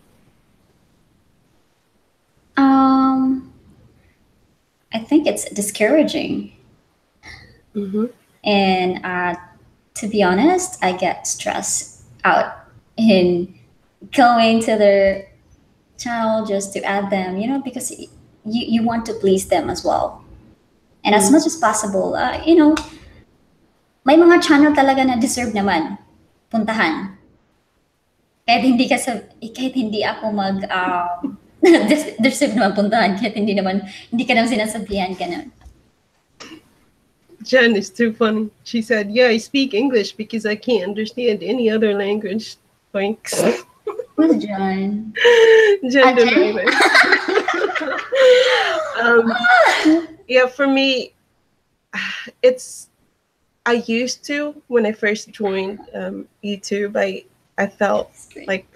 Um, I think it's discouraging.
Mm-hmm.
And to be honest, I get stressed out in going to their channel just to add them, because you want to please them as well. And as much as possible, may mga channel talaga na deserve naman puntahan. Kahit hindi ako deserve naman puntahan, kahit hindi ka naman sinasabihan ka na.
Jen is too funny. She said, "Yeah, I speak English because I can't understand any other language." Thanks.
Who's John?
Jen
Jen?
Donaire. Yeah, for me, I used to when I first joined YouTube. I felt like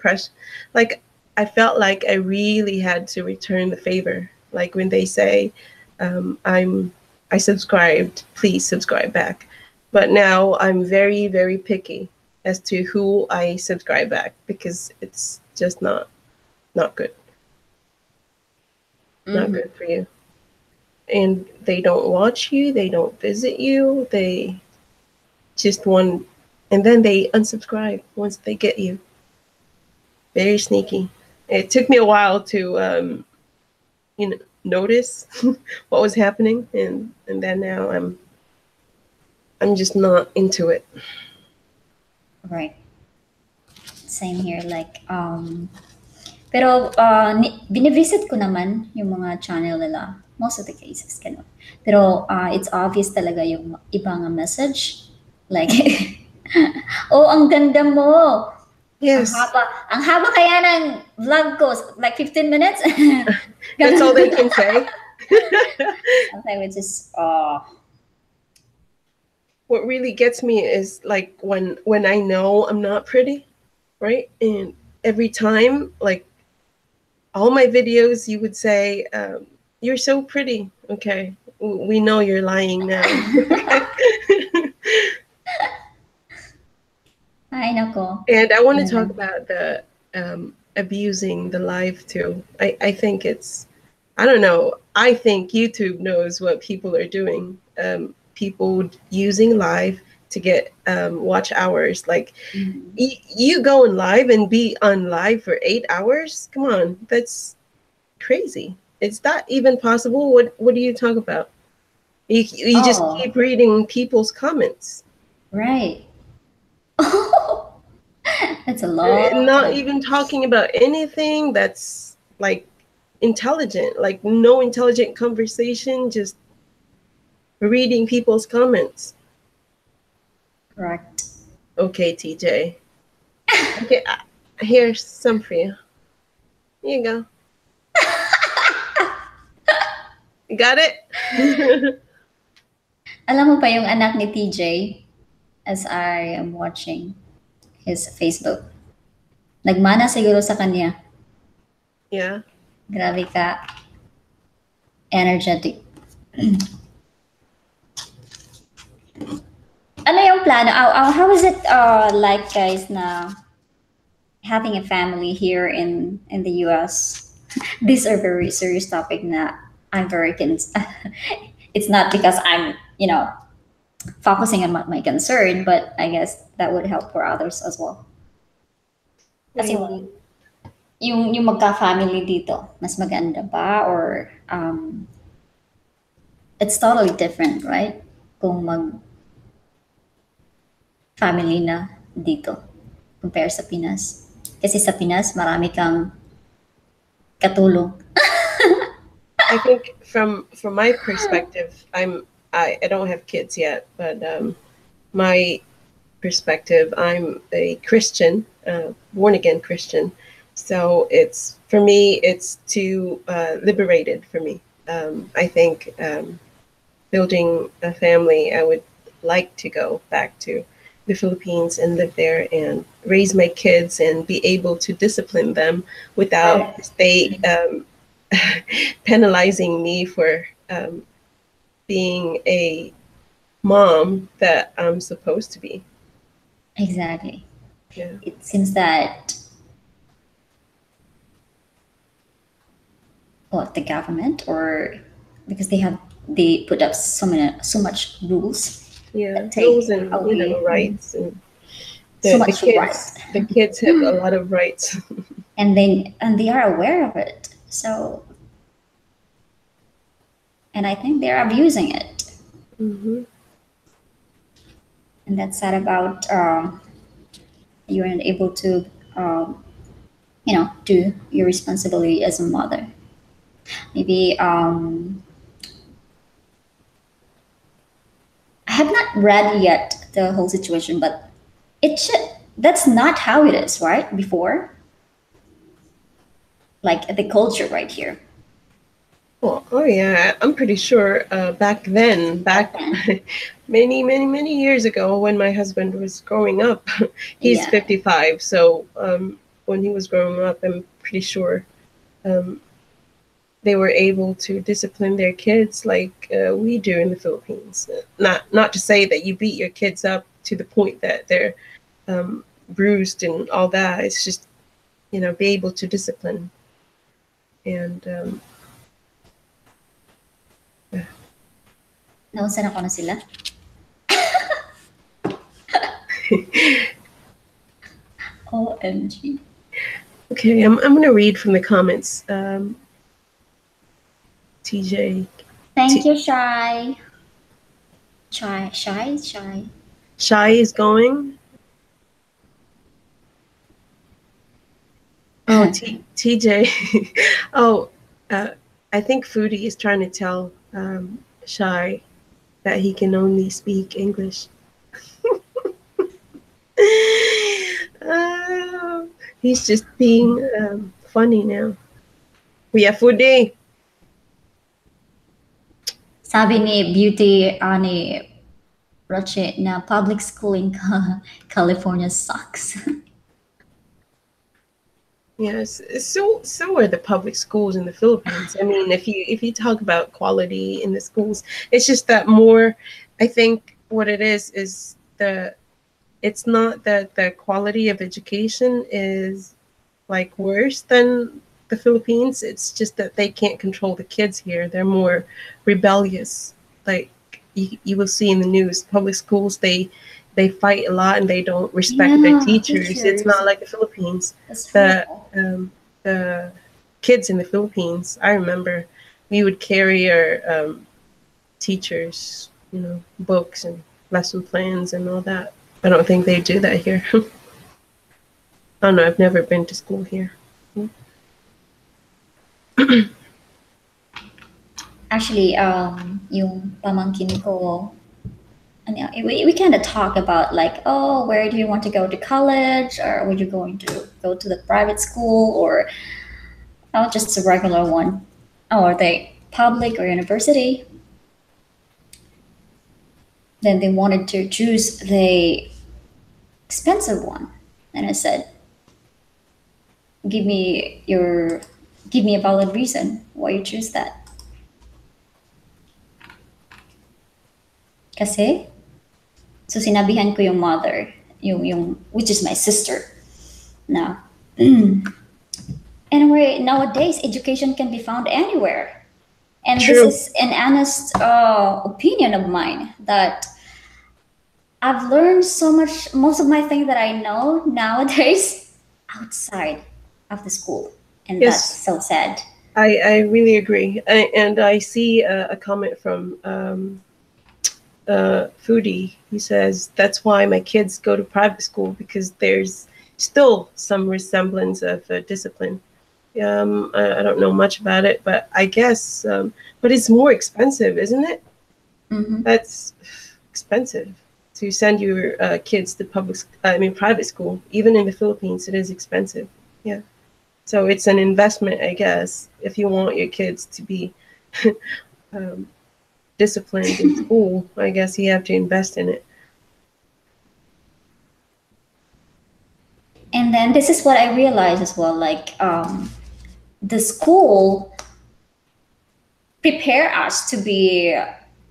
like I felt like I really had to return the favor. Like when they say, I subscribed, please subscribe back. But now I'm very, very picky as to who I subscribe back because it's just not good. Not good for you. And they don't watch you, they don't visit you, they just want, and then they unsubscribe once they get you. Very sneaky. It took me a while to notice what was happening, and then now I'm just not into it.
Right. Same here. Pero binivisit ko naman yung mga channel nila. Most of the cases, ganun. Pero it's obvious talaga yung ibang message. Like, oh, ang ganda mo.
Yes.
Ang haba kaya ng vlog ko, like 15 minutes.
That's all they can say.
Something which is,
what really gets me is like when I know I'm not pretty, right? And every time, like all my videos, you would say, "You're so pretty." Okay, we know you're lying now.
ay nako.
And I want to talk about the abusing the live too. I think it's, I don't know. I think YouTube knows what people are doing. People using live to get watch hours. Like you go in live and be on live for 8 hours. Come on, that's crazy. It's not even possible. What do you talk about? You just keep reading people's comments.
Right. That's a lot.
Not even talking about anything that's like intelligent, like no intelligent conversation, just reading people's comments.
Correct.
Okay, TJ. Okay, here's some for you. Here you go. You got it?
Alam mo pa yung anak ni TJ as I am watching his Facebook. Nagmana siguro sa kanya.
Yeah.
Grabe ka. Energetic. Ano yung plano? How is it like, guys, na having a family here in the US? These are very serious topic na I'm very it's not because I'm, focusing on my concern, but I guess that would help for others as well. Kasi yung magka-family dito, mas maganda ba? Or it's totally different, right? Kung mag-family na. dito compare sa Pinas. Kasi sa Pinas, marami kang katulong.
I think from my perspective, I don't have kids yet, but my perspective, I'm a Christian, born again Christian. So it's for me, it's too liberated for me. I think building a family, I would like to go back to the Philippines and live there and raise my kids and be able to discipline them without they penalizing me for being a mom that I'm supposed to be.
Exactly.
Yeah.
It seems that the government, or because they put up so much rules
Yeah,
that
rules
take
and
away
rights, and
so
the
much
kids
rights,
the kids have a lot of rights.
and they are aware of it. So, and I think they're abusing it,
Hmm.
and that's sad about you aren't able to do your responsibility as a mother. Maybe I have not read yet the whole situation, but it should. That's not how it is, right? Before, like the culture right here.
Well, oh yeah, I'm pretty sure back then,
Back
back
then.
many years ago, when my husband was growing up, he's
Yeah.
55. So when he was growing up, I'm pretty sure um, they were able to discipline their kids like we do in the Philippines. Not to say that you beat your kids up to the point that they're bruised and all that. It's just be able to discipline and
Nausan ako na sila. OMG.
Okay, I'm gonna read from the comments. TJ.
Thank you, Shy. Shy.
Shy is going. Oh, TJ. Oh, I think Foodie is trying to tell Shy that he can only speak English. He's just being funny now. Yeah, Foodie.
Sabi ni Beauty ni Roche na public school in California sucks.
Yes, so are the public schools in the Philippines. I mean, if you talk about quality in the schools, it's just that more. I think what it is it's not that the quality of education is like worse than the Philippines. It's just that they can't control the kids here. They're more rebellious. Like you will see in the news, public schools they fight a lot and they don't respect their teachers. It's not like the Philippines.
That's
The
horrible.
the kids in the Philippines, I remember we would carry our teachers, books and lesson plans and all that. I don't think they do that here. I don't know. I've never been to school here.
Actually, yung pamangkin ko, we kind of talk about like, oh, where do you want to go to college, or were you going to go to the private school, or just a regular one, or the public or university. Then they wanted to choose the expensive one, and I said, give me a valid reason why you choose that. Kasi, so sinabihan ko yung mother, yung which is my sister. Now, anyway, nowadays education can be found anywhere, and
True.
this is an honest opinion of mine that I've learned so much. Most of my things that I know nowadays outside of the school, and
Yes.
that's so sad.
I really agree. And I see a comment from foodie. He says that's why my kids go to private school, because there's still some resemblance of discipline. I don't know much about it, but I guess, but it's more expensive, isn't it?
Mm-hmm.
That's expensive to send your kids to private school. Even in the Philippines, it is expensive. Yeah. So it's an investment, I guess, if you want your kids to be um, disciplined in school. I guess you have to invest in it.
And then this is what I realized as well, like the school prepare us to be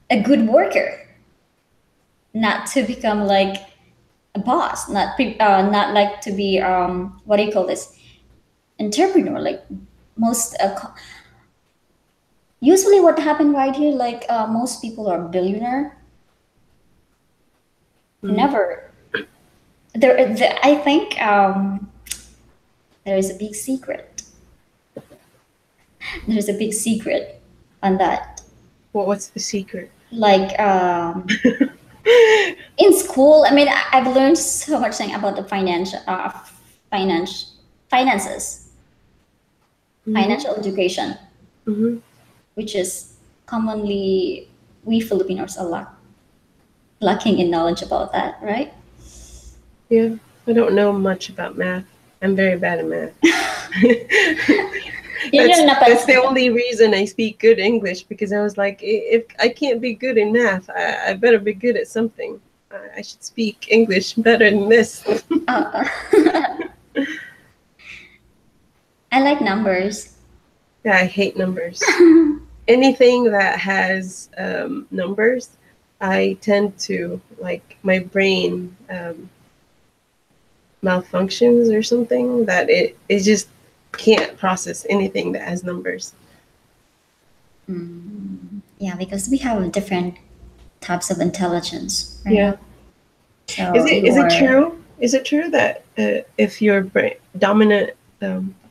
a good worker, not to become like a boss, not like to be what do you call this, entrepreneur. Like most usually what happened right here, like most people are billionaire.
Mm.
Never I think there is a big secret. There's a big secret on that.
What's the secret?
Like in school, I mean, I've learned so much thing about the finance, finances, financial education,
Mm-hmm.
which is commonly we Filipinos are lacking in knowledge about that, right?
Yeah, I don't know much about math. I'm very bad at math.
Yun yung
That's the
napansin ko.
only reason I speak good English, because I was like, if I can't be good in math, I better be good at something. I should speak English better than this.
Uh, I like numbers.
Yeah, I hate numbers. Anything that has numbers, I tend to, like, my brain malfunctions or something, that it just can't process anything that has numbers.
Yeah, because we have different types of intelligence, right?
Yeah.
So
Is it
you're-
true? Is it true that if your dominant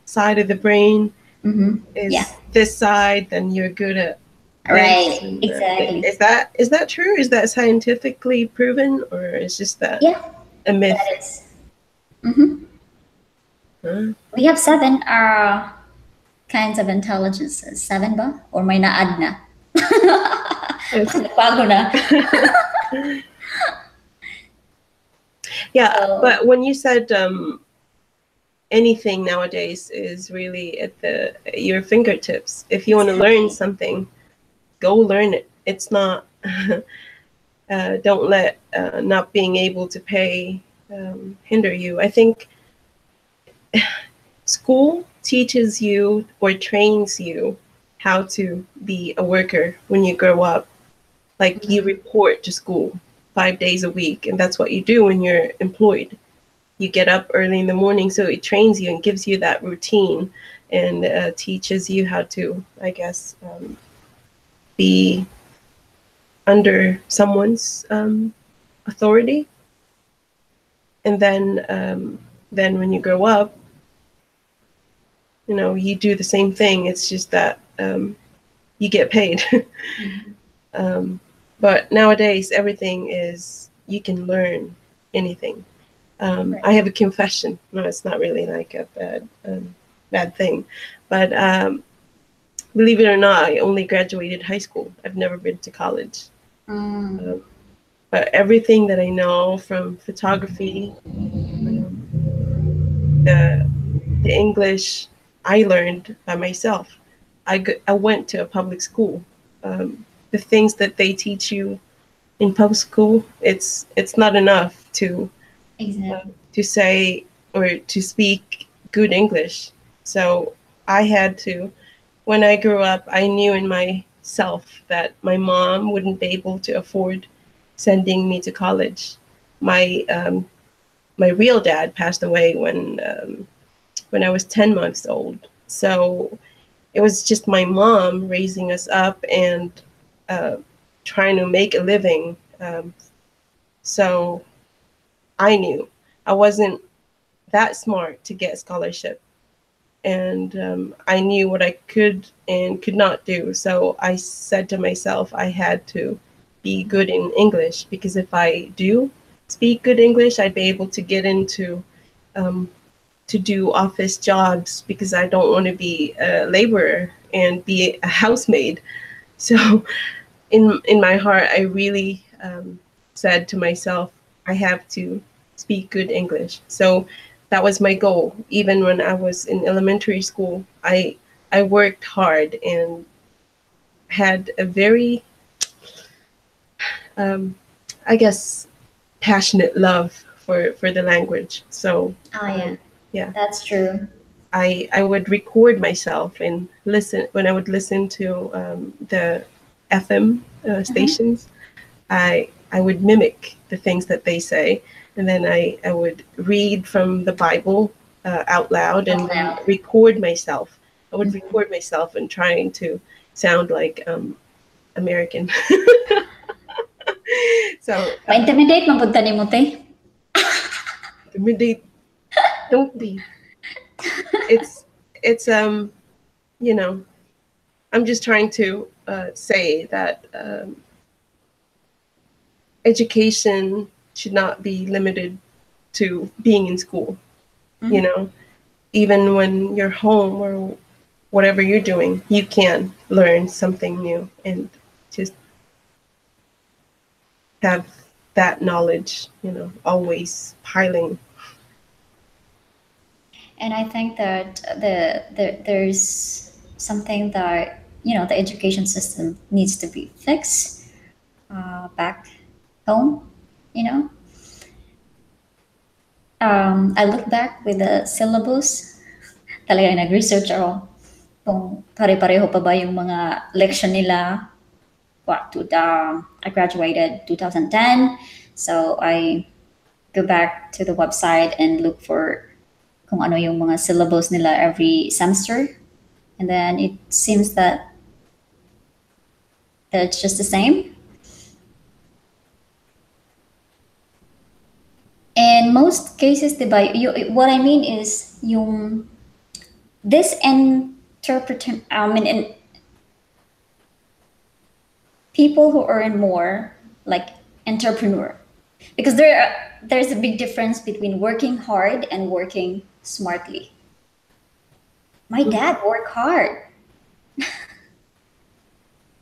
side of the brain
Mhm.
is
Yeah.
this side, then you're good at this?
Right,
And,
exactly.
Is that true? Is that scientifically proven, or is just that
Yeah,
a myth?
that is. Mhm.
Huh?
We have seven kinds of intelligences. Seven ba? Or may na-add na?
Yes.
Nagbago na.
Yeah,
So-
but when you said anything nowadays is really at your fingertips. If you want to learn something, go learn it. It's not. Don't let not being able to pay hinder you. I think school teaches you or trains you how to be a worker when you grow up. Like, you report to school 5 days a week, and that's what you do when you're employed. You get up early in the morning, so it trains you and gives you that routine, and teaches you how to, I guess, be under someone's authority. And then when you grow up, you do the same thing. It's just that you get paid. But nowadays, everything is, you can learn anything.
Right.
I have a confession. No, it's not really like a bad thing, but believe it or not, I only graduated high school. I've never been to college. But everything that I know, from photography, the English, I learned by myself. I went to a public school. The things that they teach you in public school, it's not enough to
Exactly.
to say or to speak good English. So I had to, when I grew up, I knew in myself that my mom wouldn't be able to afford sending me to college. My real dad passed away when I was 10 months old. So it was just my mom raising us up and trying to make a living. So I knew I wasn't that smart to get a scholarship. And I knew what I could and could not do. So I said to myself, I had to be good in English, because if I do speak good English, I'd be able to get into to do office jobs, because I don't want to be a laborer and be a housemaid. So in my heart, I really said to myself, I have to speak good English. So that was my goal. Even when I was in elementary school, I worked hard and had a very, I guess, passionate love for the language. So
Oh yeah,
yeah,
that's true.
I would record myself and listen. When I would listen to the FM
Mhm.
stations, I would mimic the things that they say, and then I would read from the Bible out loud, and
Out
then
loud.
record myself. I would
Mhm.
record myself and trying to sound like American. So
Ma-intimidate man pud nimo te.
intimidate, don't be. It's you know, I'm just trying to say that education should not be limited to being in school. You
Mhm.
know, even when you're home or whatever you're doing, you can learn something new and just have that knowledge, always piling.
And I think that there's something that the education system needs to be fixed back home. You know, I look back with the syllabus. Talagang nag-research ako kung pare-pareho pa ba yung mga leksyon nila. I graduated 2010, so I go back to the website and look for kung ano yung mga syllabus nila every semester. And then it seems that it's just the same. In most cases, diba, what I mean is yung this interpret I mean in people who earn more, like entrepreneur, because there's a big difference between working hard and working smartly. My dad worked hard,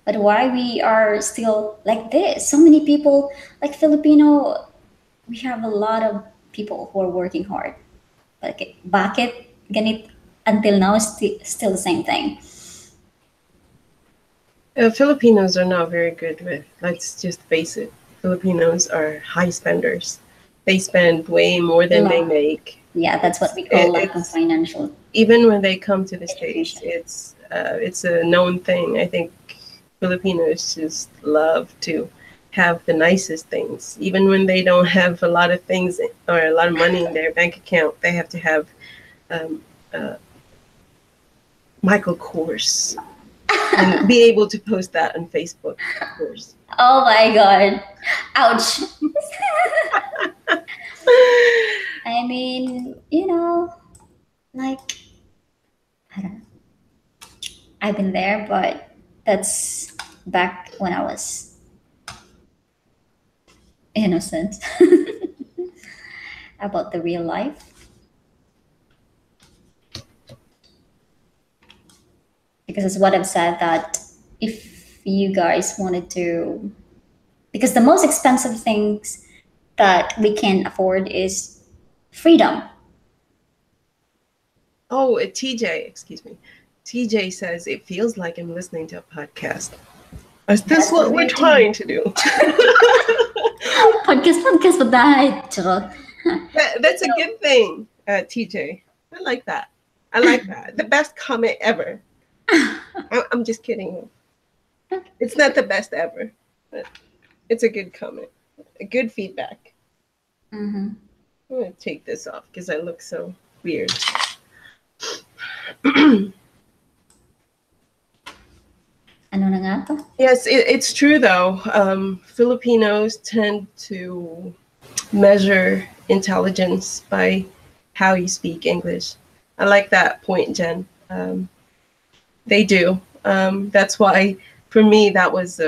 but why we are still like this? So many people, like Filipino, we have a lot of people who are working hard. Like, bakit ganit until now is still the same thing?
Filipinos are not very good with, let's just face it, Filipinos are high spenders. They spend way more than they make.
Yeah, that's what
It's,
we call
it,
lack of
it's
financial
even when they come to the States,
education.
it's a known thing. I think Filipinos just love to have the nicest things. Even when they don't have a lot of things or a lot of money in their bank account, they have to have um, uh, Michael Kors and be able to post that on Facebook, of course.
Oh my god. Ouch. I mean, like, I don't know. I've been there, but that's back when I was innocent about the real life. Because it's what I've said that if you guys wanted to, because the most expensive things that we can afford is freedom.
Oh, TJ, excuse me. TJ says it feels like I'm listening to a podcast. Is this
That's
what
what
we're
we're doing.
trying to do?
Podcast ba tayo? Charot.
That's a good thing, TJ. I like that. I like that. The best comment ever. I'm just kidding. It's not the best ever, but it's a good comment. A good feedback.
Mhm.
I'm going to take this off because I look so weird.
Ano na nga to?
Yes, it's true though. Filipinos tend to measure intelligence by how you speak English. I like that point, Jen. They do. That's why, for me, that was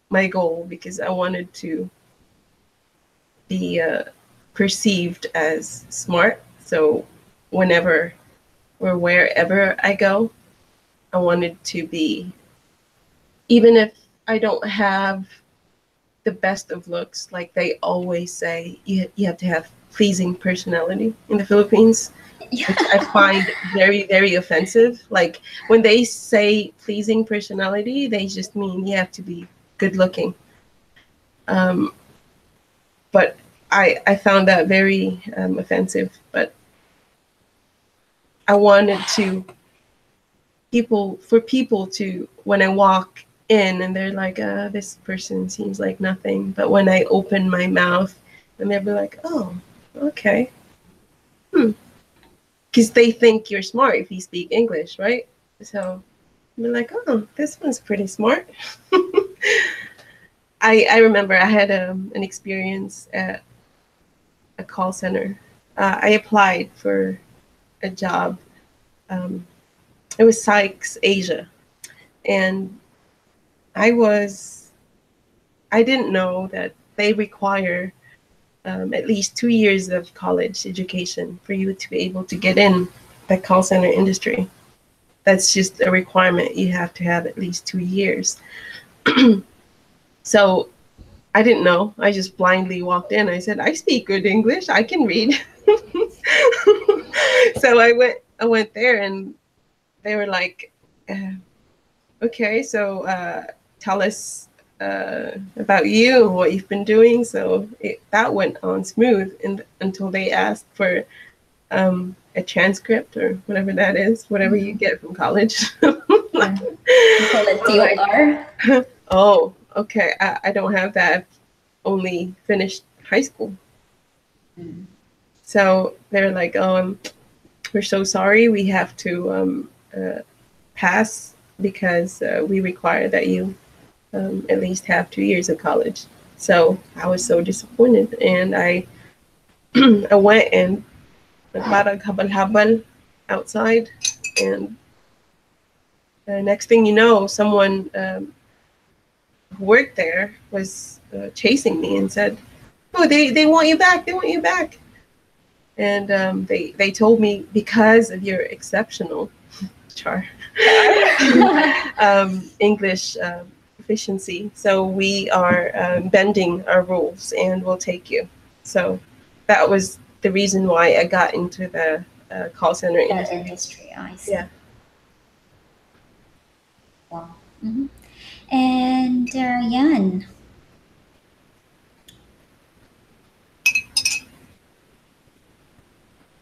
my goal because I wanted to be perceived as smart. So whenever or wherever I go, I wanted to be, even if I don't have the best of looks, like they always say, you have to have pleasing personality in the Philippines, which I find very, very offensive. Like when they say pleasing personality, they just mean you have to be good looking. But I found that very offensive. But I wanted to people to, when I walk in and they're like, this person seems like nothing. But when I open my mouth, and they'll be like, oh, okay. Because they think you're smart if you speak English, right? So I'm like, oh, this one's pretty smart. I remember I had an experience at a call center. I applied for a job. It was Sykes Asia, and I didn't know that they require at least 2 years of college education for you to be able to get in the call center industry. That's just a requirement. You have to have at least 2 years. So I didn't know. I just blindly walked in. I said, I speak good English. I can read. So I went there, and they were like, okay, so tell us about you and what you've been doing. So that went on smooth until they asked for a transcript or whatever that is, whatever you get from college.
Yeah. We call it TOR.
Oh, okay. I don't have that. I've only finished high school. So they're like, oh, we're so sorry. We have to pass because we require that you at least have 2 years of college. So I was so disappointed, and I I went and parang habal-habal outside, and next thing you know, someone who worked there was chasing me and said, "Oh, they want you back. They want you back." And they told me, because of your exceptional char English proficiency, so we are bending our rules and we'll take you. So that was the reason why I got into the call center
That
industry.
industry, I see.
Yeah.
Wow. Mhm. And yan.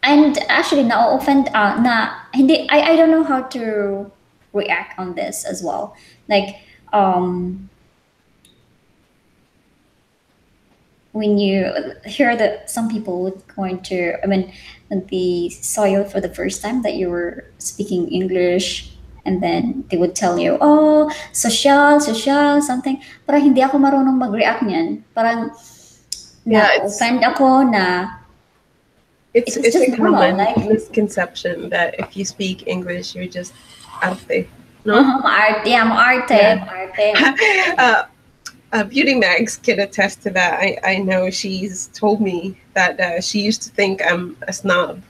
And actually, na-offend, I don't know how to react on this as well. Like, when you hear that some people would going to, I mean, when they saw you for the first time that you were speaking English, and then they would tell you, oh, social, something. Parang hindi ako marunong mag-react niyan. Parang
Yeah, it's
na-offend ako na
it's
it's just
a
normal.
common
Like,
misconception that if you speak English, you're just arte. No.
maarte, maarte,
Yeah.
maarte.
Beauty Mags can attest to that. I know she's told me that she used to think I'm a snob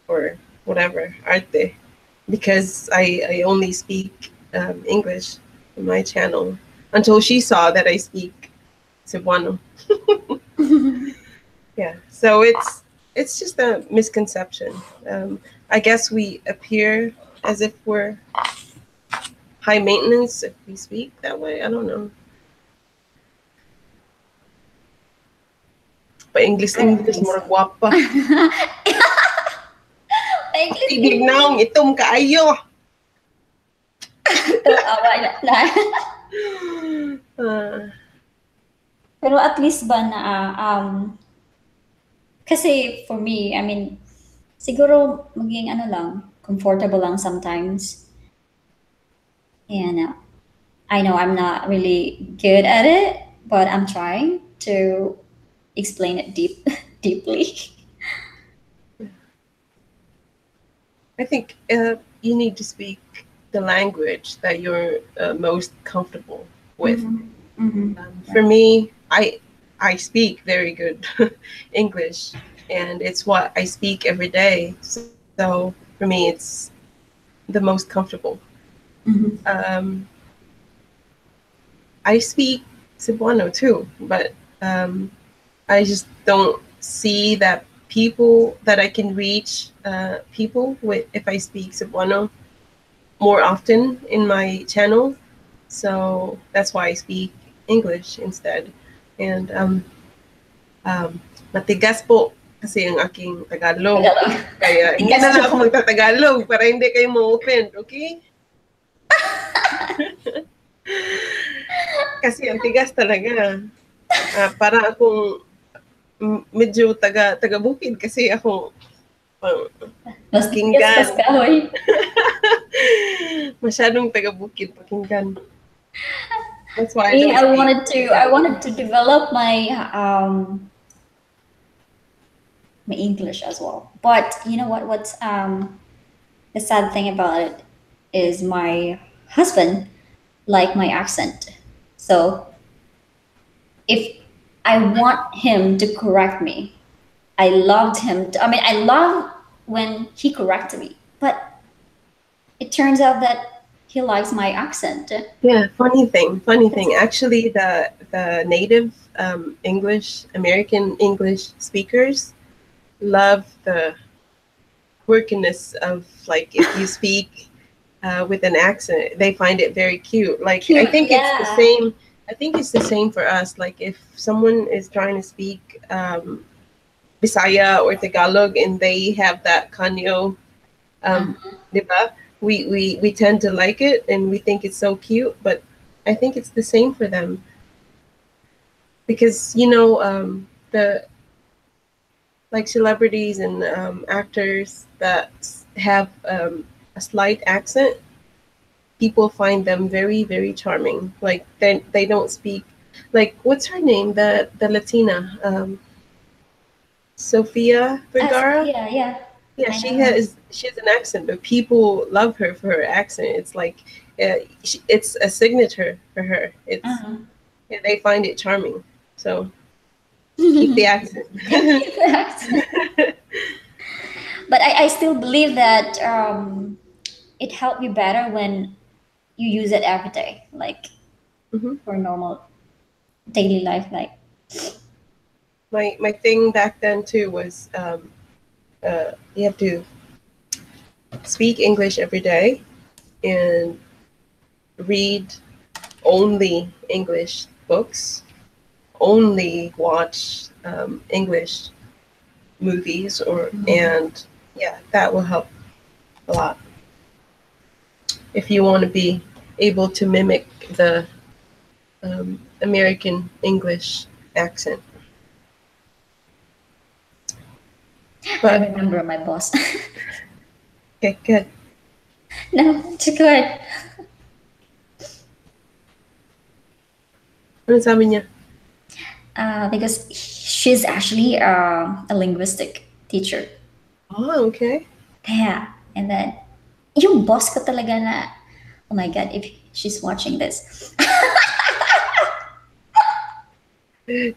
or whatever, arte, because I only speak English in my channel until she saw that I speak Cebuano. Yeah, so it's just a misconception. I guess we appear as if we're high maintenance if we speak that way. I don't know. But English
I don't
English
think
more
so.
guapa.
English,
Tidig naong itom kaayo.
ito, awa na. Pero at least ba na, kasi for me, I mean, siguro maging ano lang, comfortable lang sometimes. And I know I'm not really good at it, but I'm trying to explain it deeply.
I think you need to speak the language that you're most comfortable with.
Mhm. Mhm.
For me, I speak very good English, and it's what I speak every day. So for me, it's the most comfortable.
Mhm.
Um, I speak Cebuano too, but I just don't see that people that I can reach people with if I speak Cebuano more often in my channel. So that's why I speak English instead. And matigas po kasi ang aking Tagalog.
Tagalog.
Kaya hindi
Tigas
na lang ako
joke.
magtatagalog para hindi kayo ma-open, okay? Kasi ang tigas talaga. Para akong medyo taga bukid kasi ako
Mas tigas pas
pakinggan.
kahoy.
Masyadong taga bukid pakinggan. That's why I
Me,
don't speak
I
Tagalog.
wanted to develop my English as well. But you know what? What's the sad thing about it is my husband like my accent. So if I want him to correct me, I loved him. I love when he corrected me, but it turns out that he likes my accent.
Yeah, funny thing. Actually, the native English, American English speakers love the quirkiness of like if you speak with an accent, they find it very cute. Like I
Cute,
think it's the
yeah.
same. I think it's the same for us. Like if someone is trying to speak Bisaya or Tagalog and they have that kanyo, diba? We tend to like it and we think it's so cute, but I think it's the same for them because the like celebrities and actors that have a slight accent, people find them very very charming. Like they don't speak like what's her name, the Latina, Sofia Vergara.
Yeah, yeah.
Yeah,
I know her.
she has an accent, but people love her for her accent. It's like it's a signature for her. It's
Uh-huh.
yeah, they find it charming. So keep the accent.
But I still believe that it helped you better when you use it every day, like
Mhm.
for normal daily life. Like,
My thing back then too was you have to speak English every day and read only English books, only watch English movies, or and yeah, that will help a lot if you want to be able to mimic the American English accent.
I
But
remember my boss.
okay, good.
No, it's good.
Ano sabi niya?
Because she's actually a linguistic teacher.
Oh, okay.
Yeah. And then, yung boss ko talaga na, oh my God, if she's watching this.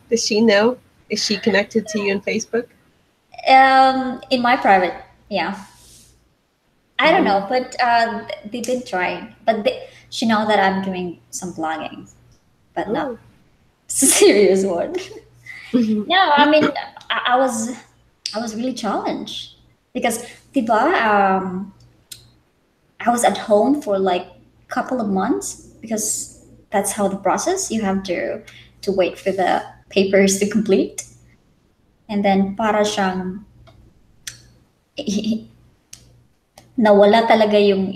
Does she know? Is she connected to you on Facebook?
In my private, yeah. I don't know, but they've been trying. But she know that I'm doing some blogging, but not
Oh.
serious one.
Mhm.
No, I was really challenged because diba, I was at home for like couple of months because that's how the process you have to wait for the papers to complete, and then para siyang nawala talaga yung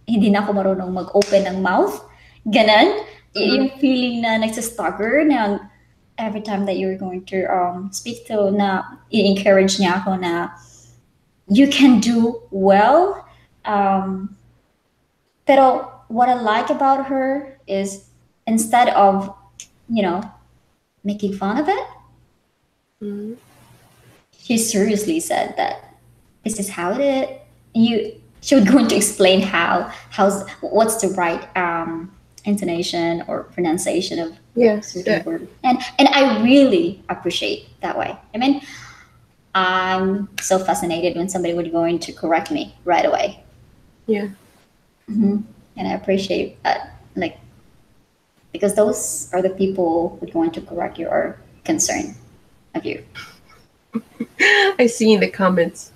hindi na ako marunong mag-open ng mouth. Ganon. Yung feeling na nagsistagger na every time that you're going to speak to na i-encourage niya ako na you can do well. Pero what I like about her is instead of, you know, making fun of it,
Mhm.
she seriously said that this is how it is. She was going to explain how's what's the right intonation or pronunciation of
Yes.
certain word. And I really appreciate that way. I mean, I'm so fascinated when somebody would going to correct me right away.
Yeah.
Hmm. And I appreciate that, like, because those are the people who are going to correct you or concern of you.
I see in the comments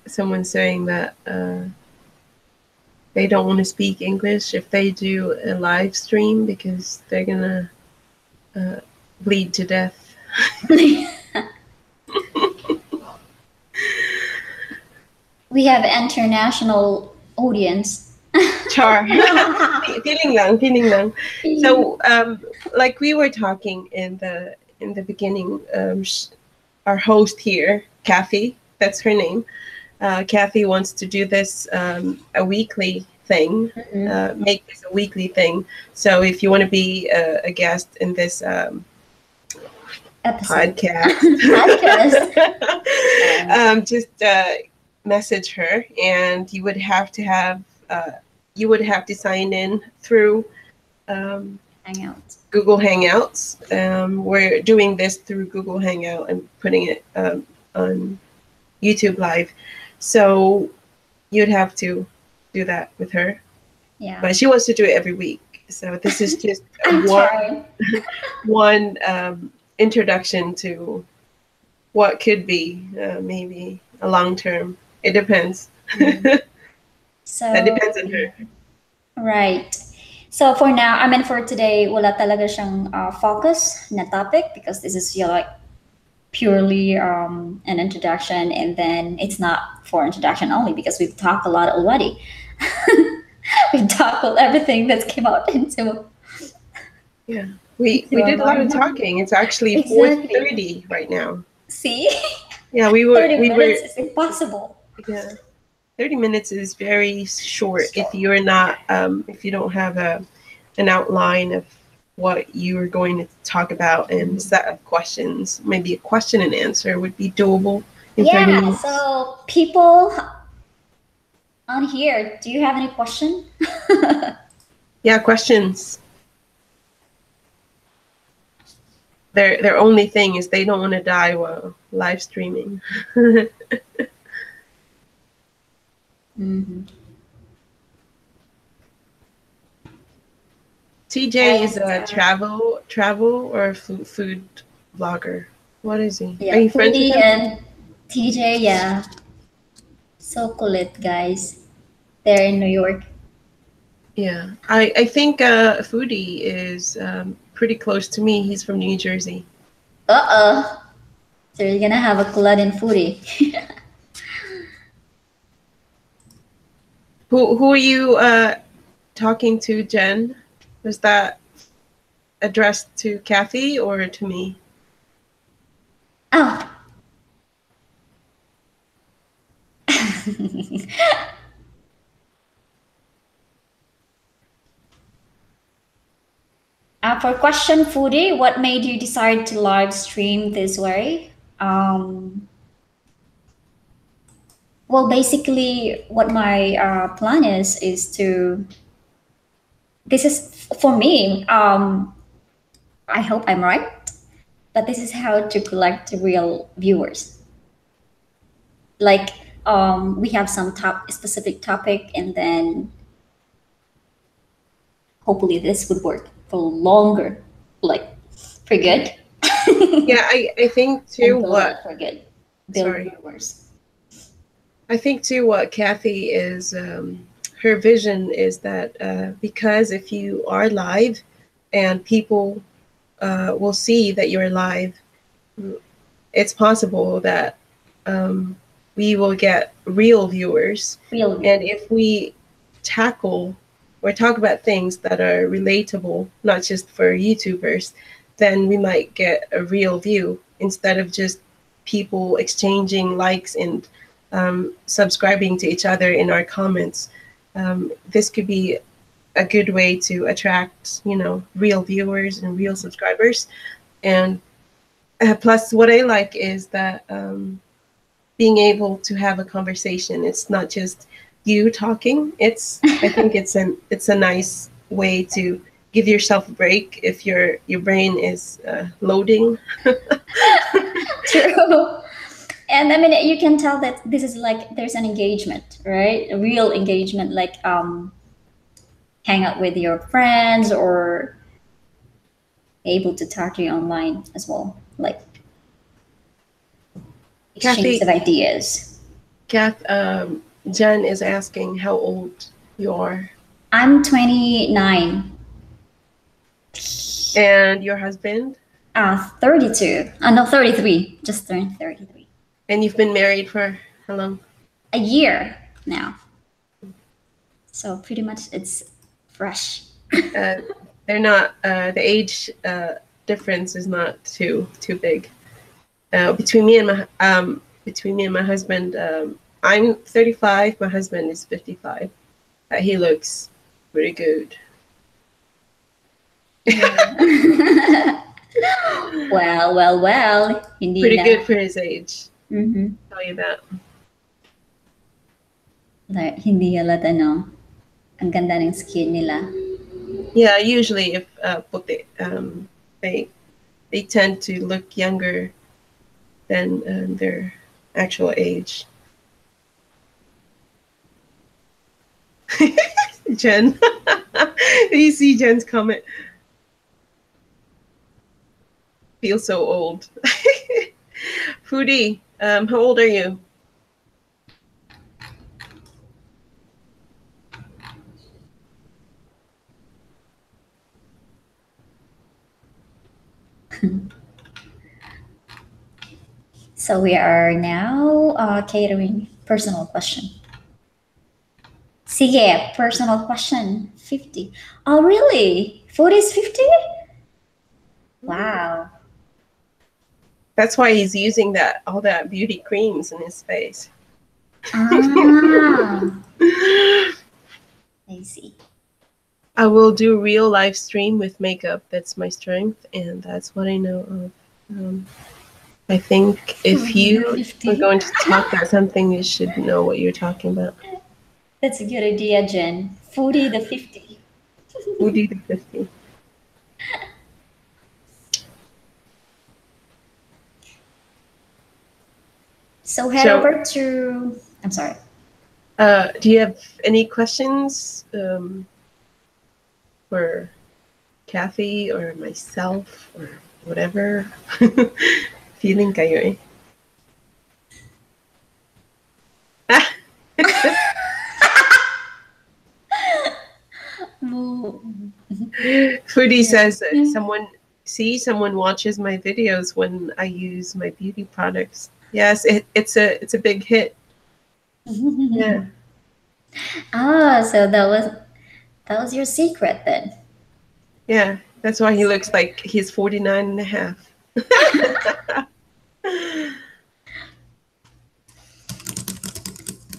someone saying that they don't want to speak English if they do a live stream because they're gonna bleed to death.
We have international audience.
Char. Feeling lang. So, like we were talking in the beginning, our host here, Kathy, that's her name. Kathy wants to do this a weekly thing, make this a weekly thing. So if you want to be a guest in this podcast, just message her, and you would have to have sign in through
Hangouts.
Google Hangouts. We're doing this through Google Hangout and putting it on YouTube Live. So you'd have to do that with her.
Yeah.
But she wants to do it every week. So this is just one introduction to what could be maybe a long term. It depends.
So
that depends on her.
Right. So for now, I mean for today, wala talaga siyang focus na topic because this is like purely an introduction, and then it's not for introduction only because we've talked a lot already. We've tackled everything that's came out into.
Yeah, we did a lot of talking. It's actually 4:30 right now.
See?
Yeah, we were
30 minutes is impossible.
Yeah, 30 minutes is very short if you're not if you don't have an outline of what you are going to talk about and set of questions. Maybe a question and answer would be doable in 30 minutes.
So people on here, do you have any question?
Yeah, questions. Their only thing is they don't want to die while live streaming.
Mm-hmm.
TJ is a travel or food blogger. What is he?
Yeah,
Are you friends with him?
and TJ, yeah. So kulit, guys. They're in New York.
Yeah, I think Foodie is pretty close to me. He's from New Jersey.
So you're gonna have a kulat in Foodie.
Who are you talking to, Jen? Was that addressed to Kathy or to me?
Oh. For question, Foodie, what made you decide to live stream this way? Well, basically, what my plan is to. This is for me. I hope I'm right, but this is how to collect real viewers. Like we have some specific topic, and then hopefully this would work for longer, like for good.
Yeah, I think too what
for good. Build viewers.
I think too what Kathy is her vision is that because if you are live and people will see that you're live, it's possible that we will get real viewers. And if we tackle or talk about things that are relatable, not just for YouTubers, then we might get a real view instead of just people exchanging likes and subscribing to each other in our comments. This could be a good way to attract, real viewers and real subscribers. And plus, what I like is that being able to have a conversation. It's not just you talking. I think it's a nice way to give yourself a break if your brain is loading.
True. And I mean, you can tell that this is like there's an engagement, right? A real engagement, like hang out with your friends or able to talk to you online as well, like exchange
Kathy,
of ideas.
Kath, Jen is asking how old you are.
I'm 29.
And your husband?
32. No, 33. Just turned 33.
And you've been married for how long?
A year now. So pretty much it's fresh.
They're not, the age difference is not too big. Between me and my husband, I'm 35, my husband is 55. He looks pretty good.
Well. Hindi
Pretty
na.
good for his age.
Mhm.
Tell you that.
Like, hindi halata, no? Ang ganda ng skin nila.
Yeah, usually if puti, they tend to look younger than their actual age. Jen, you see Jen's comment? Feel so old. Foodie, how old are you?
So we are now catering personal question. Sige, personal question. 50. Oh, really? Food is 50? Wow.
That's why he's using all that beauty creams in his face.
Ah, I see.
I will do real live stream with makeup. That's my strength, and that's what I know of. I think if you are going to talk about something, you should know what you're talking about.
That's a good idea, Jen. Foodie the 50.
Foodie the 50.
So head over to. I'm sorry.
Do you have any questions for Kathy or myself or whatever? Feeling kayo eh. Foodie says that someone watches my videos when I use my beauty products. Yes, it's a big hit. Yeah.
Ah, so that was your secret then.
Yeah, that's why he looks like he's 49 and a half.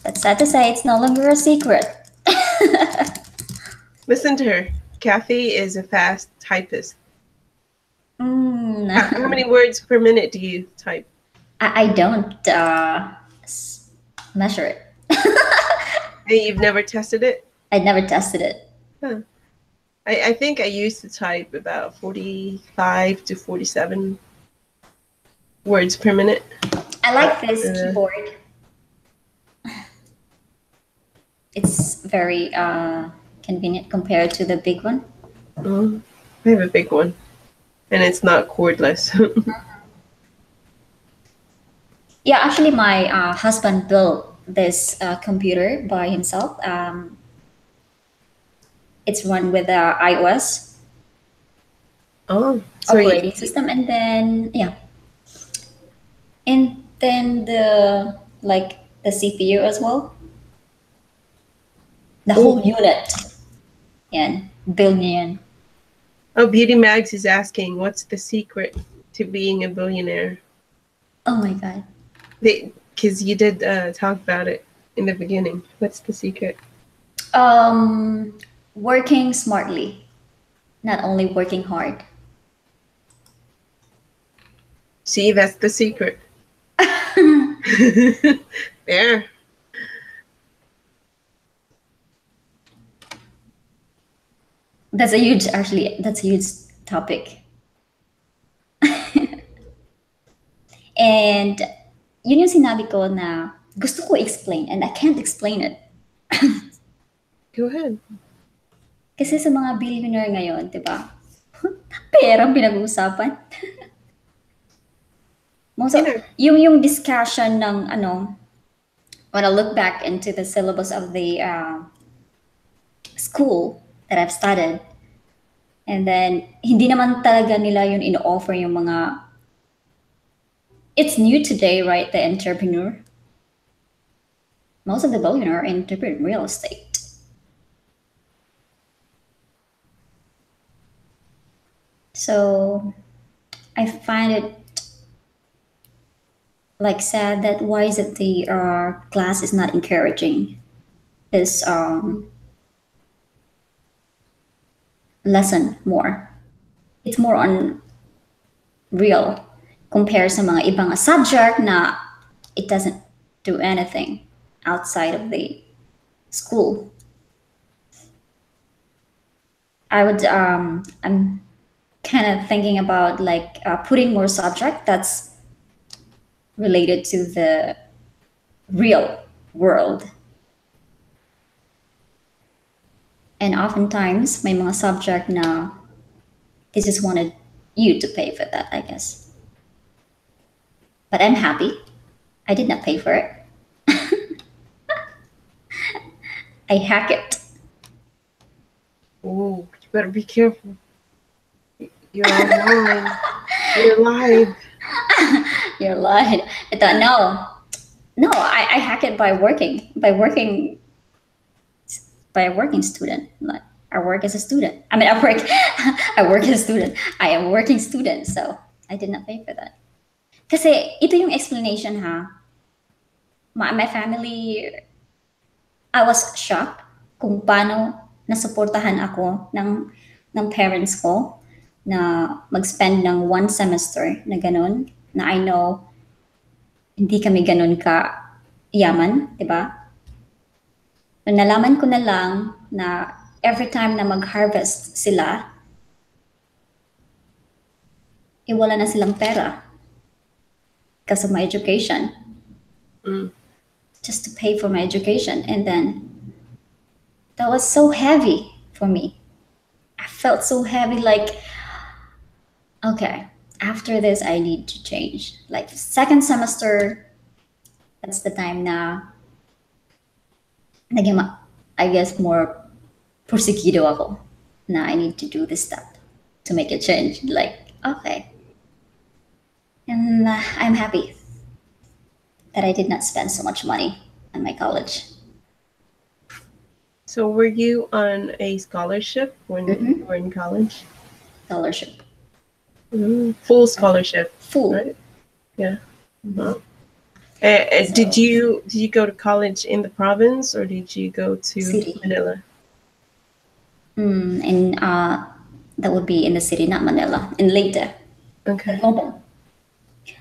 That's sad to say it's no longer a secret.
Listen to her. Kathy is a fast typist. How many words per minute do you type?
I don't measure it.
And you've never tested it?
I never tested it.
Huh. I think I used to type about 45 to 47 words per minute.
I like this keyboard. It's very convenient compared to the big one.
I have a big one, and it's not cordless.
Yeah, actually, my husband built this computer by himself. It's run with iOS operating system, and then and then the CPU as well. The whole unit, and billion.
Oh, Beauty Mags is asking, what's the secret to being a billionaire?
Oh my God.
Because you did talk about it in the beginning. What's the secret?
Working smartly, not only working hard.
See, that's the secret. There.
That's a huge, actually, that's a huge topic. And yun yung sinabi ko na gusto ko explain and I can't explain it.
Go ahead.
Kasi sa mga billionaire ngayon, di ba? Perang pinag-uusapan. Most of,
You know,
yung discussion ng ano, when I look back into the syllabus of the school that I've studied, and then hindi naman talaga nila yun in-offer yung mga, it's new today, right? The entrepreneur. Most of the billionaire are entrepreneur in real estate. So I find it like sad that why is it the class is not encouraging this lesson more. It's more on real compared sa mga ibang subject na it doesn't do anything outside of the school. I'm kind of thinking about like putting more subject that's related to the real world. And oftentimes, may mga subject na they just wanted you to pay for that, I guess. But I'm happy. I did not pay for it. I hack it.
oh, you better be careful. You're online. You're live.
You're lying. I thought, no, I hack it by working by a working student. Like I work as a student. I mean, I work as a student. I am a working student, so I did not pay for that. Kasi ito yung explanation ha. My family, I was shocked kung paano nasuportahan ako ng parents ko na mag-spend ng 1 semester na ganun, na I know hindi kami ganun ka yaman, di ba? Nalaman ko na lang na every time na mag-harvest sila, wala na silang pera because of my education. Just to pay for my education. And then that was so heavy for me. I felt so heavy, like, okay, after this, I need to change. Like, second semester, that's the time na naging, I guess, more porsigido ako na I need to do this step to make a change. Like, okay. And I'm happy that I did not spend so much money on my college.
So were you on a scholarship when you were in college?
Scholarship.
Full scholarship.
Full.
Right? Yeah. Wow. Did you go to college in the province or did you go to
City.
Manila?
And that would be in the city, not Manila, in Leyte.
Okay.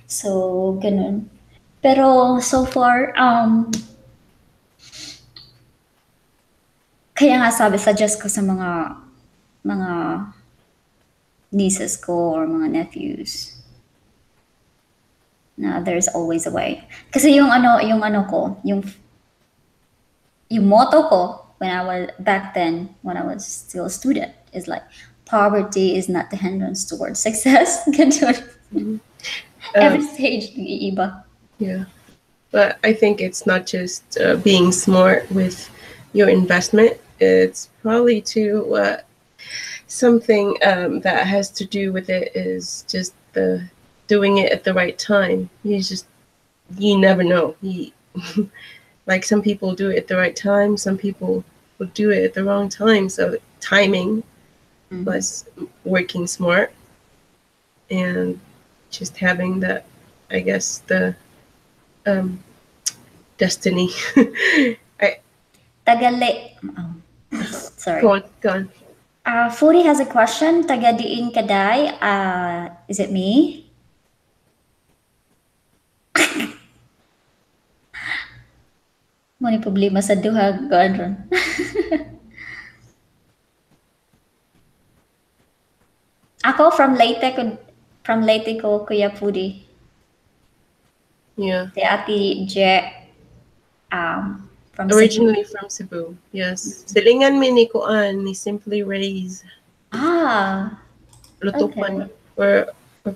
So, ganun. Pero so far, kaya nga sabi, suggest ko sa mga nieces ko or mga nephews na there's always a way. Kasi yung motto ko when I was back then, when I was still a student, is like, poverty is not the hindrance towards success. Every stage iba.
Yeah. But I think it's not just being smart with your investment. It's probably too something that has to do with it is just the doing it at the right time. You never know. Like some people do it at the right time, some people will do it at the wrong time. So timing plus working smart and just having that, I guess, the destiny.
Sorry.
Go on.
Foodie has a question. Taga diin kaday. Is it me? Muni problema sa duha, Gordon. Ako from Leyte ko, Kuya Foodie.
Yeah.
Si Ate Je, from Cebu.
Originally from Cebu. Yes. Silingan mi ni Kuan ni Simply Rays.
Ah,
Lutupan.
okay.
We're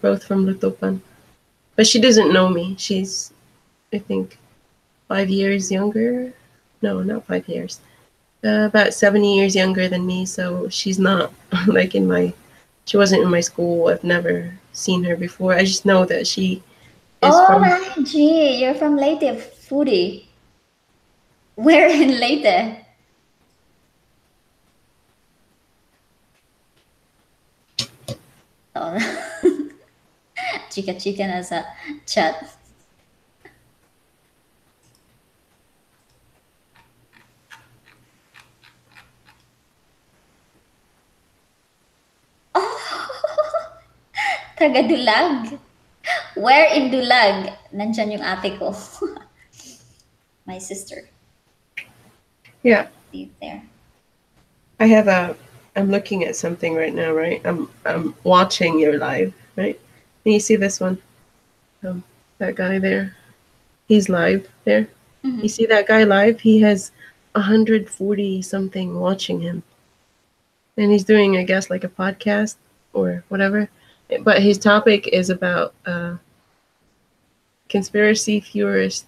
both from Lutupan. But she doesn't know me. She's, I think, 5 years younger. No, not 5 years. About 7 years younger than me. So she's not like she wasn't in my school. I've never seen her before. I just know that she is
Oh
from.
my G, you're from Leyte, Foodie. Where in Leyte? Oh, chika-chika na sa chat. Oh, taga Dulag. Where in Dulag? Nandyan yung ate ko. My sister.
Yeah.
See there.
I'm looking at something right now, right? I'm watching your live, right? And you see this one? That guy there. He's live there.
Mhm.
You see that guy live? He has 140 something watching him. And he's doing, I guess, like a podcast or whatever. But his topic is about conspiracy theorists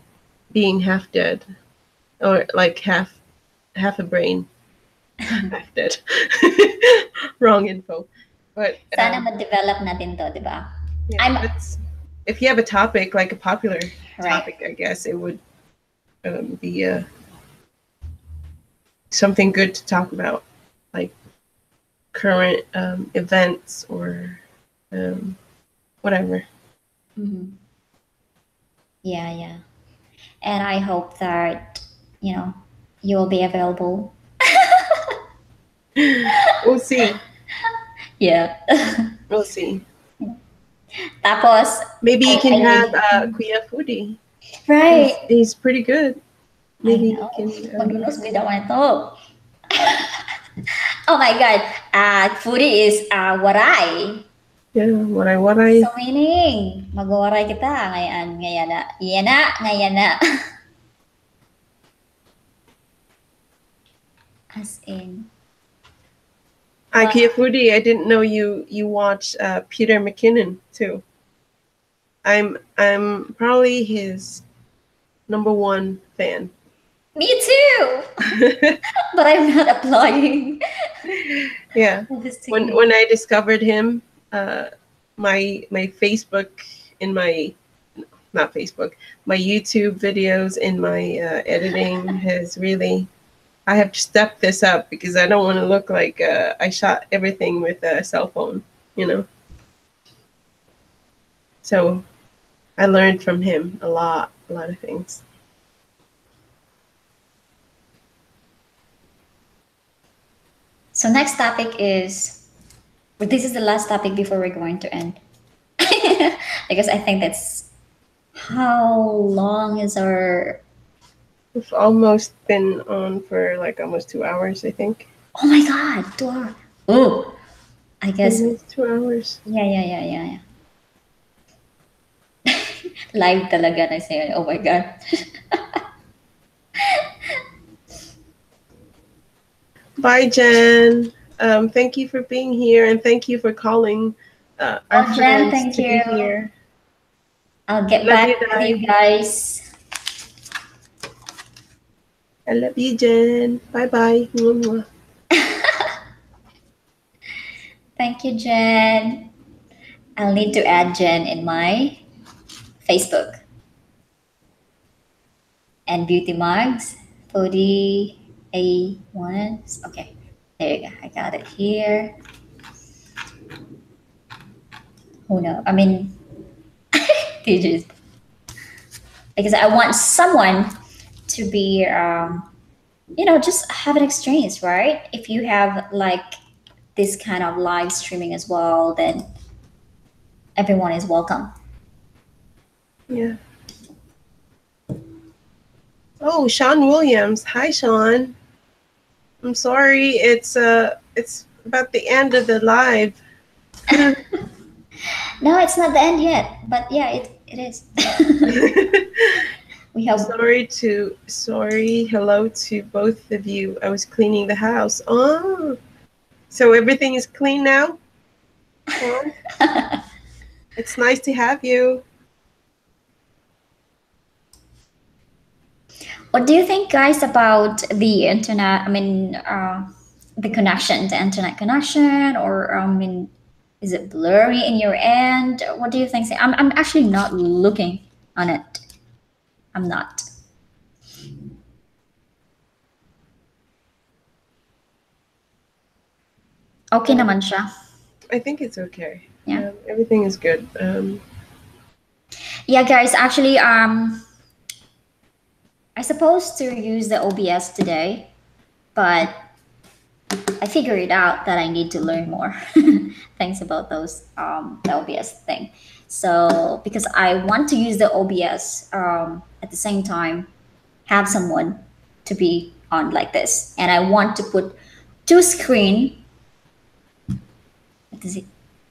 being half dead, or like half a brain, half dead. Wrong info. But
Sana ma-develop natin to, di ba?
yeah, if you have a topic, like a popular
Right.
topic, I guess it would be something good to talk about, like current events or whatever.
Mhm. Yeah, yeah. And I hope that, you will be available.
We'll see.
Yeah.
We'll see.
Tapos,
Maybe you can
I
have
need-
Kuya Foodie.
right.
He's pretty good. Maybe
I know.
you can.
Madulos bida ko ito. Oh my God. Foodie is waray.
Yeah, what I.
So meaning, mag-waray kita ngayon, ngayon na. Ngayon na. As in.
Kuya Foodie, I didn't know you watch Peter McKinnon too. I'm probably his #1 fan.
Me too. But I'm not applying.
Yeah. When I discovered him, my Facebook in my not Facebook, my YouTube videos in my editing has really. I have stepped this up because I don't want to look like I shot everything with a cell phone, So I learned from him a lot of things.
So next topic is, this is the last topic before we're going to end. Because I think that's how long is our.
We've almost been on for like almost 2 hours, I think.
Oh my God, 2 hours. Oh, I guess.
Almost 2 hours.
Yeah. Live talaga na sa'yo. Oh my God.
Bye, Jen. Thank you for being here, and thank you for calling our
Jen,
friends
thank
to
you.
be here.
I'll get
Love
back
you,
with
guys.
you guys.
I love you, Jen. Bye-bye. Mwah, mwah.
Thank you, Jen. I'll need to add Jen in my Facebook. And Beauty Mugs, 40A1. Okay, there you go. I got it here. Who knows? I mean, TJ's. Because I want someone to be, just have an experience, right? If you have like this kind of live streaming as well, then everyone is welcome.
Yeah. Oh, Sean Williams. Hi, Sean. I'm sorry. It's about the end of the live.
No, it's not the end yet, but yeah, it is. We have.
Sorry, hello to both of you. I was cleaning the house. Oh, so everything is clean now? Oh, it's nice to have you.
What do you think, guys, about the internet? I mean, the connection, the internet connection, or I mean, is it blurry in your end? What do you think? I'm actually not looking on it. I'm not. Okay naman siya.
I think it's okay.
Yeah.
Everything is good.
Yeah, guys, actually, I supposed to use the OBS today, but I figured it out that I need to learn more things about those the OBS thing. So because I want to use the OBS at the same time, have someone to be on like this, and I want to put two screen. What is it?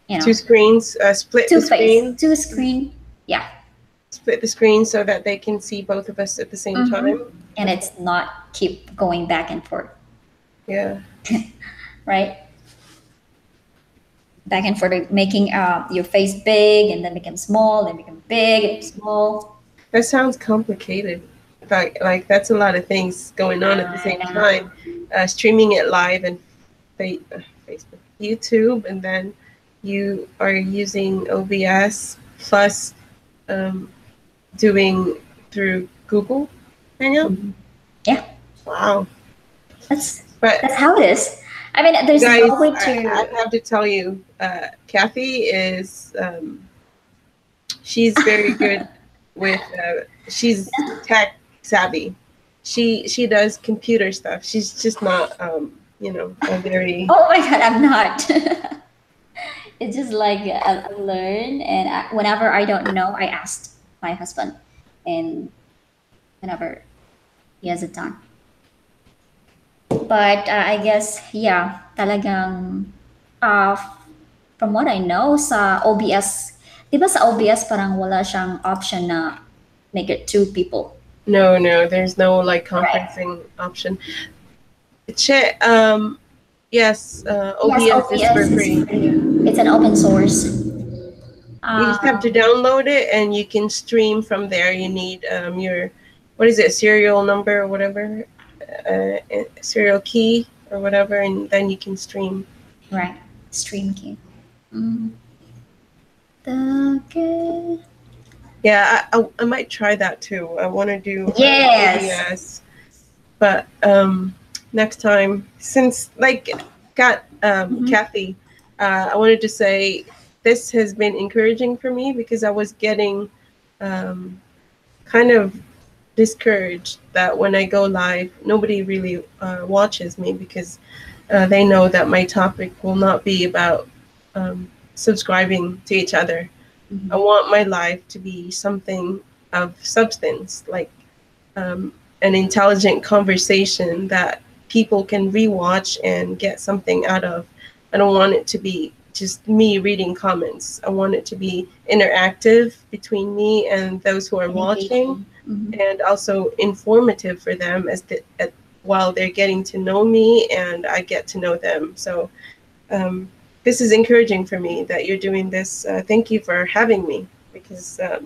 You know,
Two screens, split
two
the
face,
screen.
two screen. Yeah.
Split the screen so that they can see both of us at the same time.
And it's not keep going back and forth.
Yeah.
Right? Back and forth, making your face big and then become small, then become big and small.
That sounds complicated. Like that's a lot of things going on at the same time. Streaming it live and Facebook, YouTube, and then you are using OBS plus doing through Google Hangout.
Yeah.
Wow.
That's how it is. I mean, there's
guys,
no way to.
I have to tell you, Kathy is she's very good with she's tech savvy. She does computer stuff. She's just not a very.
Oh my god, I'm not. It's just like I learn, and whenever I don't know, I asked my husband, and whenever he has it done. But I guess, yeah, talagang, uh, from what I know, sa OBS, di ba sa OBS parang wala siyang option na make it two people?
No, there's no like conferencing option. Yes, OBS is for free.
It's an open source.
You just have to download it and you can stream from there. You need your, what is it, serial number or whatever, serial key or whatever, and then you can stream.
Right, stream key. Okay.
Yeah, I might try that too. I want to do
yes,
OBS, but next time, since Kathy, I wanted to say this has been encouraging for me because I was getting kind of discouraged that when I go live, nobody really watches me because they know that my topic will not be about subscribing to each other. Mm-hmm. I want my life to be something of substance, like an intelligent conversation that people can rewatch and get something out of. I don't want it to be just me reading comments. I want it to be interactive between me and those who are watching, and also informative for them while they're getting to know me and I get to know them. So this is encouraging for me that you're doing this. Thank you for having me, because
the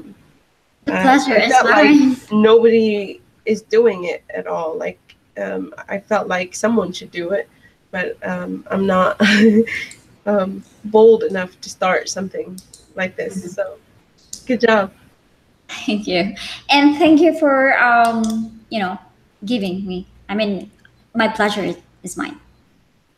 pleasure is
mine.
Like
nobody is doing it at all. Like I felt like someone should do it, but I'm not bold enough to start something like this. So good job.
Thank you. And thank you for giving me. I mean, my pleasure is mine.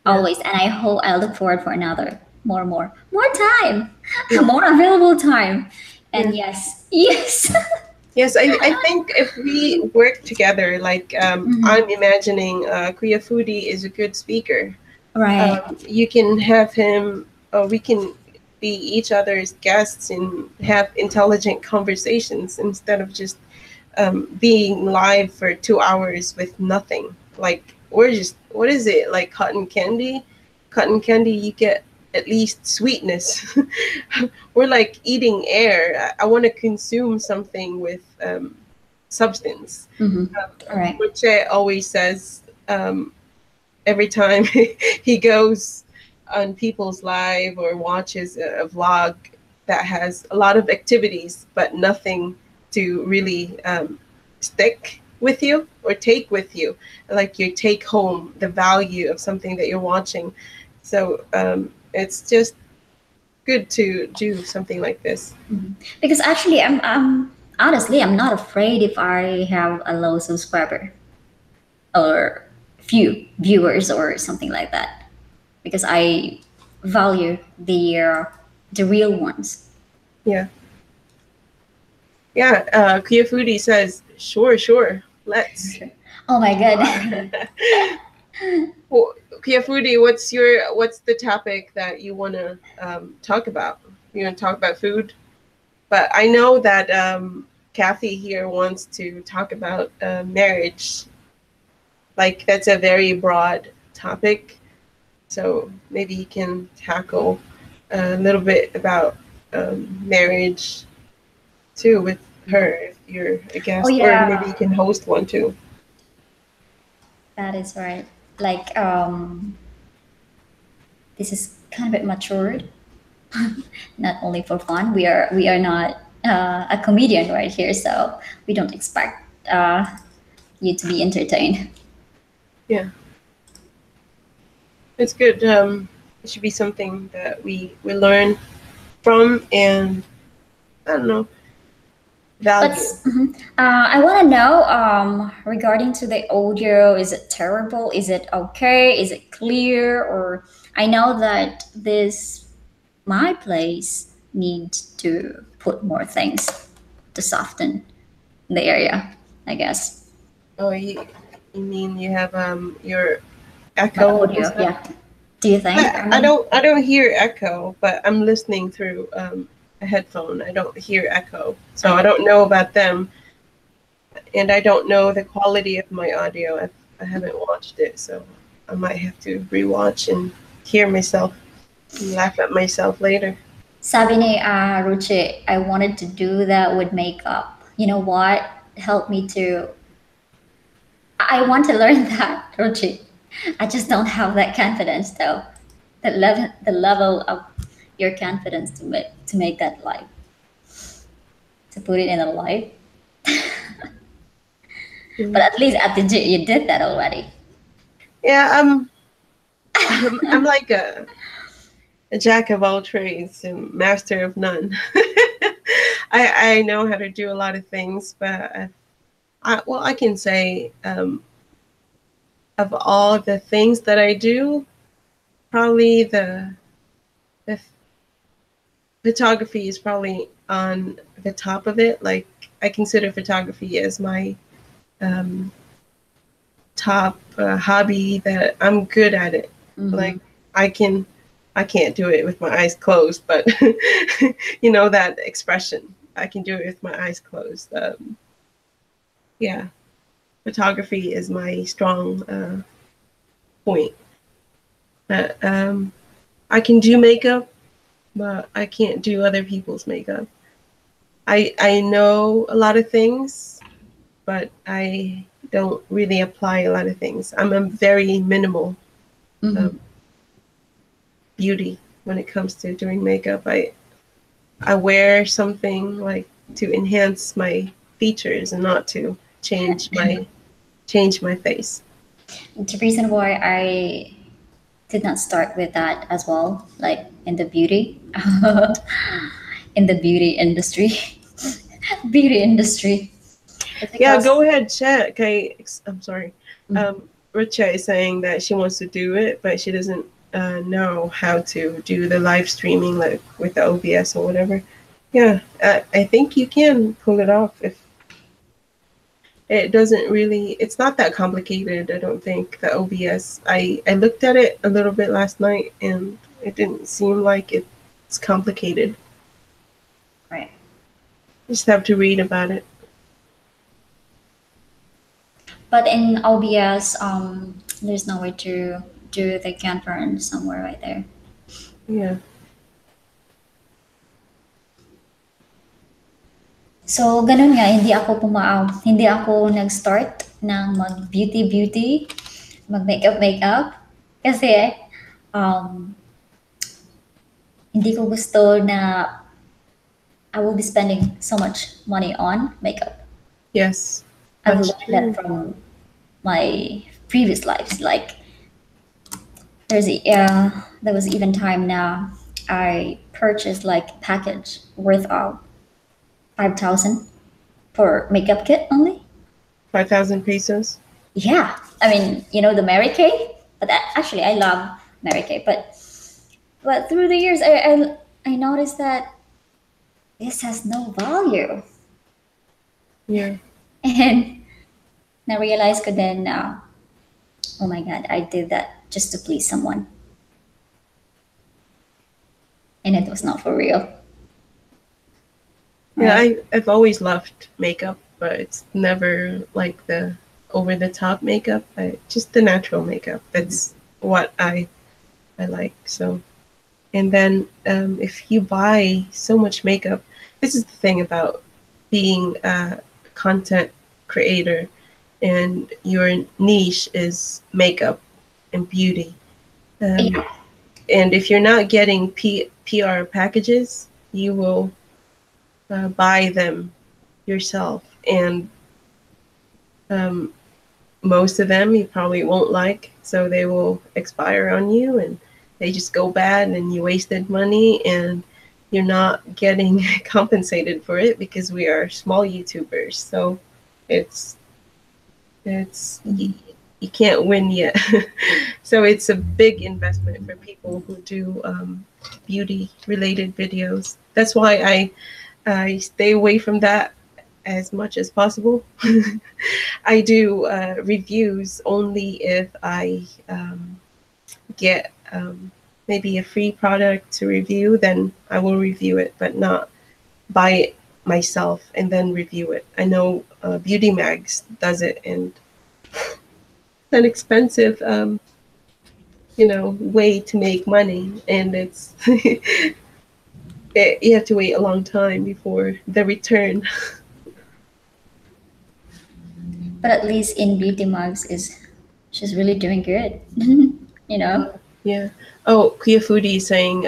Always. And I look forward for another more time. More available time. And yes.
Yes, I think if we work together, like I'm imagining Kuya Foodie is a good speaker.
Right.
You can have him, we can be each other's guests and have intelligent conversations instead of just being live for 2 hours with nothing. Like we're just, what is it, like cotton candy? Cotton candy, you get at least sweetness. We're like eating air. I want to consume something with substance.
All right.
Which always says every time he goes on people's live or watches a vlog that has a lot of activities but nothing to really stick with you or take with you, like you take home the value of something that you're watching. So it's just good to do something like this.
Because actually, I'm honestly, I'm not afraid if I have a low subscriber or few viewers or something like that, because I value the real ones.
Yeah. Yeah, Kia Foodie says, sure, let's.
Oh my god.
Well, Kia Foodie, what's the topic that you want to talk about? You want to talk about food? But I know that Kathy here wants to talk about marriage. Like that's a very broad topic, so maybe you can tackle a little bit about marriage too with her if you're a
Oh
guest, or maybe you
yeah,
can host one too.
that is right. Like this is kind of a bit matured, not only for fun. We are not a comedian right here, so we don't expect you to be entertained.
Yeah, it's good. It should be something that we learn from and I don't know
But
value.
I want to know regarding to the audio. Is it terrible? Is it okay? Is it clear? Or I know that this my place needs to put more things to soften the area, I guess.
Oh, you mean you have your
My
echo and
audio,
stuff?
yeah. Do you think? I mean,
I don't hear echo, but I'm listening through a headphone. I don't hear echo, so I don't know about them, and I don't know the quality of my audio. I haven't watched it, so I might have to rewatch and hear myself and laugh at myself later.
sabi ni Ruchi, I wanted to do that with makeup. You know what? Help me to. I want to learn that, Ruchi. I just don't have that confidence, though. The level of your confidence to make that live, to put it in a live. But
Mhm.
at least at the gym, you did that already.
Yeah, I'm like a jack of all trades and master of none. I know how to do a lot of things, but well, I can say of all the things that I do, probably the photography is probably on the top of it. Like I consider photography as my um, top hobby that I'm good at it.
Mm-hmm.
Like I can, I can't do it with my eyes closed, but you know that expression. I can do it with my eyes closed. Yeah, photography is my strong point. I can do makeup, but I can't do other people's makeup. I know a lot of things, but I don't really apply a lot of things. I'm a very minimal
Mm-hmm.
um, beauty when it comes to doing makeup. I wear something like to enhance my features and not to change my face.
The reason why I did not start with that as well, like in the beauty, in the beauty industry, beauty industry, it's
Yeah,
because
go ahead, check. I'm sorry.
mm,
Richa is saying that she wants to do it, but she doesn't know how to do the live streaming like with the OBS or whatever. Yeah, I think you can pull it off if it doesn't really. It's not that complicated. I don't think the OBS. I looked at it a little bit last night, and it didn't seem like it's complicated.
right.
You just have to read about it.
But in OBS, there's no way to do the conference somewhere right there.
Yeah.
So, ganun nga, hindi ako nag-start ng mag-beauty, mag-makeup. Kasi, um, hindi ko gusto na I will be spending so much money on makeup.
Yes.
I've
That's
learned that
true.
from my previous lives. Like, there was even time now I purchased like package worth of 5,000 for makeup kit only.
5,000 pesos.
Yeah, I mean, the Mary Kay, but actually I love Mary Kay, but through the years I noticed that this has no value,
Yeah.
and I realized ko then, oh my god, I did that just to please someone, and it was not for real,
Yeah,
right?
I've always loved makeup, but it's never like the over the top makeup. Just the natural makeup. That's what I like. So, and then if you buy so much makeup, this is the thing about being a content creator, and your niche is makeup and beauty. Um,
Yeah,
and if you're not getting PR packages, you will buy them yourself, and um, most of them you probably won't like, so they will expire on you, and they just go bad, and you wasted money, and you're not getting compensated for it because we are small YouTubers. So it's you can't win yet. So it's a big investment for people who do beauty related videos. That's why I stay away from that as much as possible. I do reviews only if I get maybe a free product to review, then I will review it, but not buy it myself and then review it. I know Beauty Mags does it, and it's an expensive, way to make money, and you have to wait a long time before the return.
but at least in beauty mugs is she's really doing good, you know.
Yeah. Oh, Kuya Foodie is saying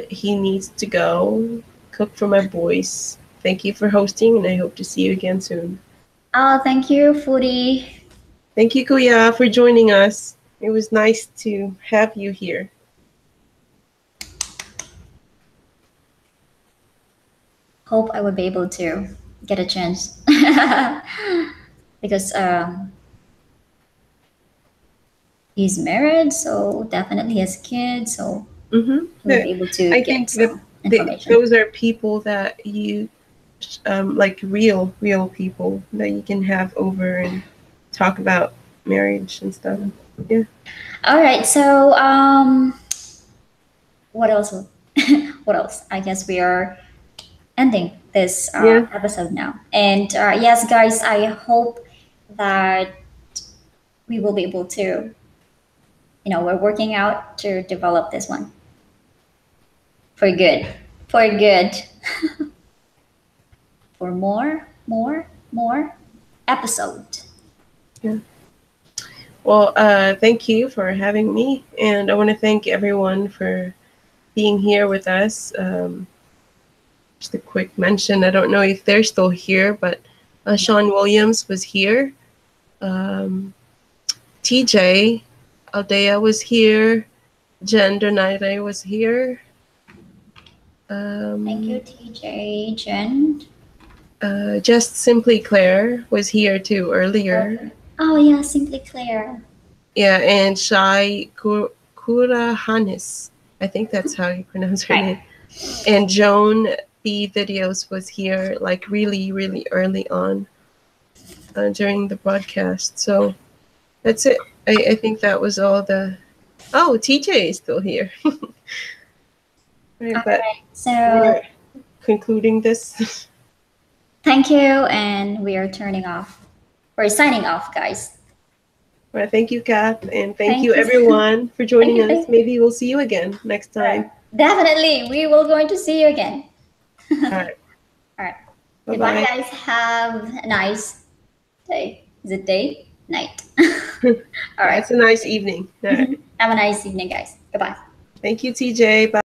he needs to go cook for my boys. Thank you for hosting, and I hope to see you again soon.
Oh, thank you, foodie.
Thank you, Kuya, for joining us. It was nice to have you here.
Hope I would be able to get a chance because he's married, so definitely he has kids, so he will
Yeah,
be able to
I
get
think that
some information.
those are people that you, like real people that you can have over and talk about marriage and stuff. Yeah.
All right, so what else? What else? I guess we are ending this
Yeah.
episode now. And yes, guys, I hope that we will be able to, we're working out to develop this one for good, for good, for more episode.
Yeah. Well, thank you for having me, and I want to thank everyone for being here with us. Just a quick mention, I don't know if they're still here, but Sean Williams was here. TJ Aldea was here. Jen Donaire was here.
Thank you, TJ, Jen.
Just Simply Claire was here too earlier.
Oh yeah, Simply Claire.
Yeah, and Shai Kurahanis. I think that's how you pronounce her name. And Joan B Videos was here like really, really early on during the broadcast. So that's it. I think that was all the. Oh, TJ is still here. Right, but
So
we're concluding this.
thank you, and we are turning off. We're signing off, guys.
Well, thank you, Kath, and thank
Thank
you
you.
everyone for joining
Thank you,
us.
thank you.
Maybe we'll see you again next time.
Definitely, we will going to see you again.
All right.
All right. Goodbye,
Bye-bye.
guys. Have a nice day. Is it day? Night. All right.
It's a nice evening. All right.
Have a nice evening, guys. Goodbye.
Thank you, TJ. Bye.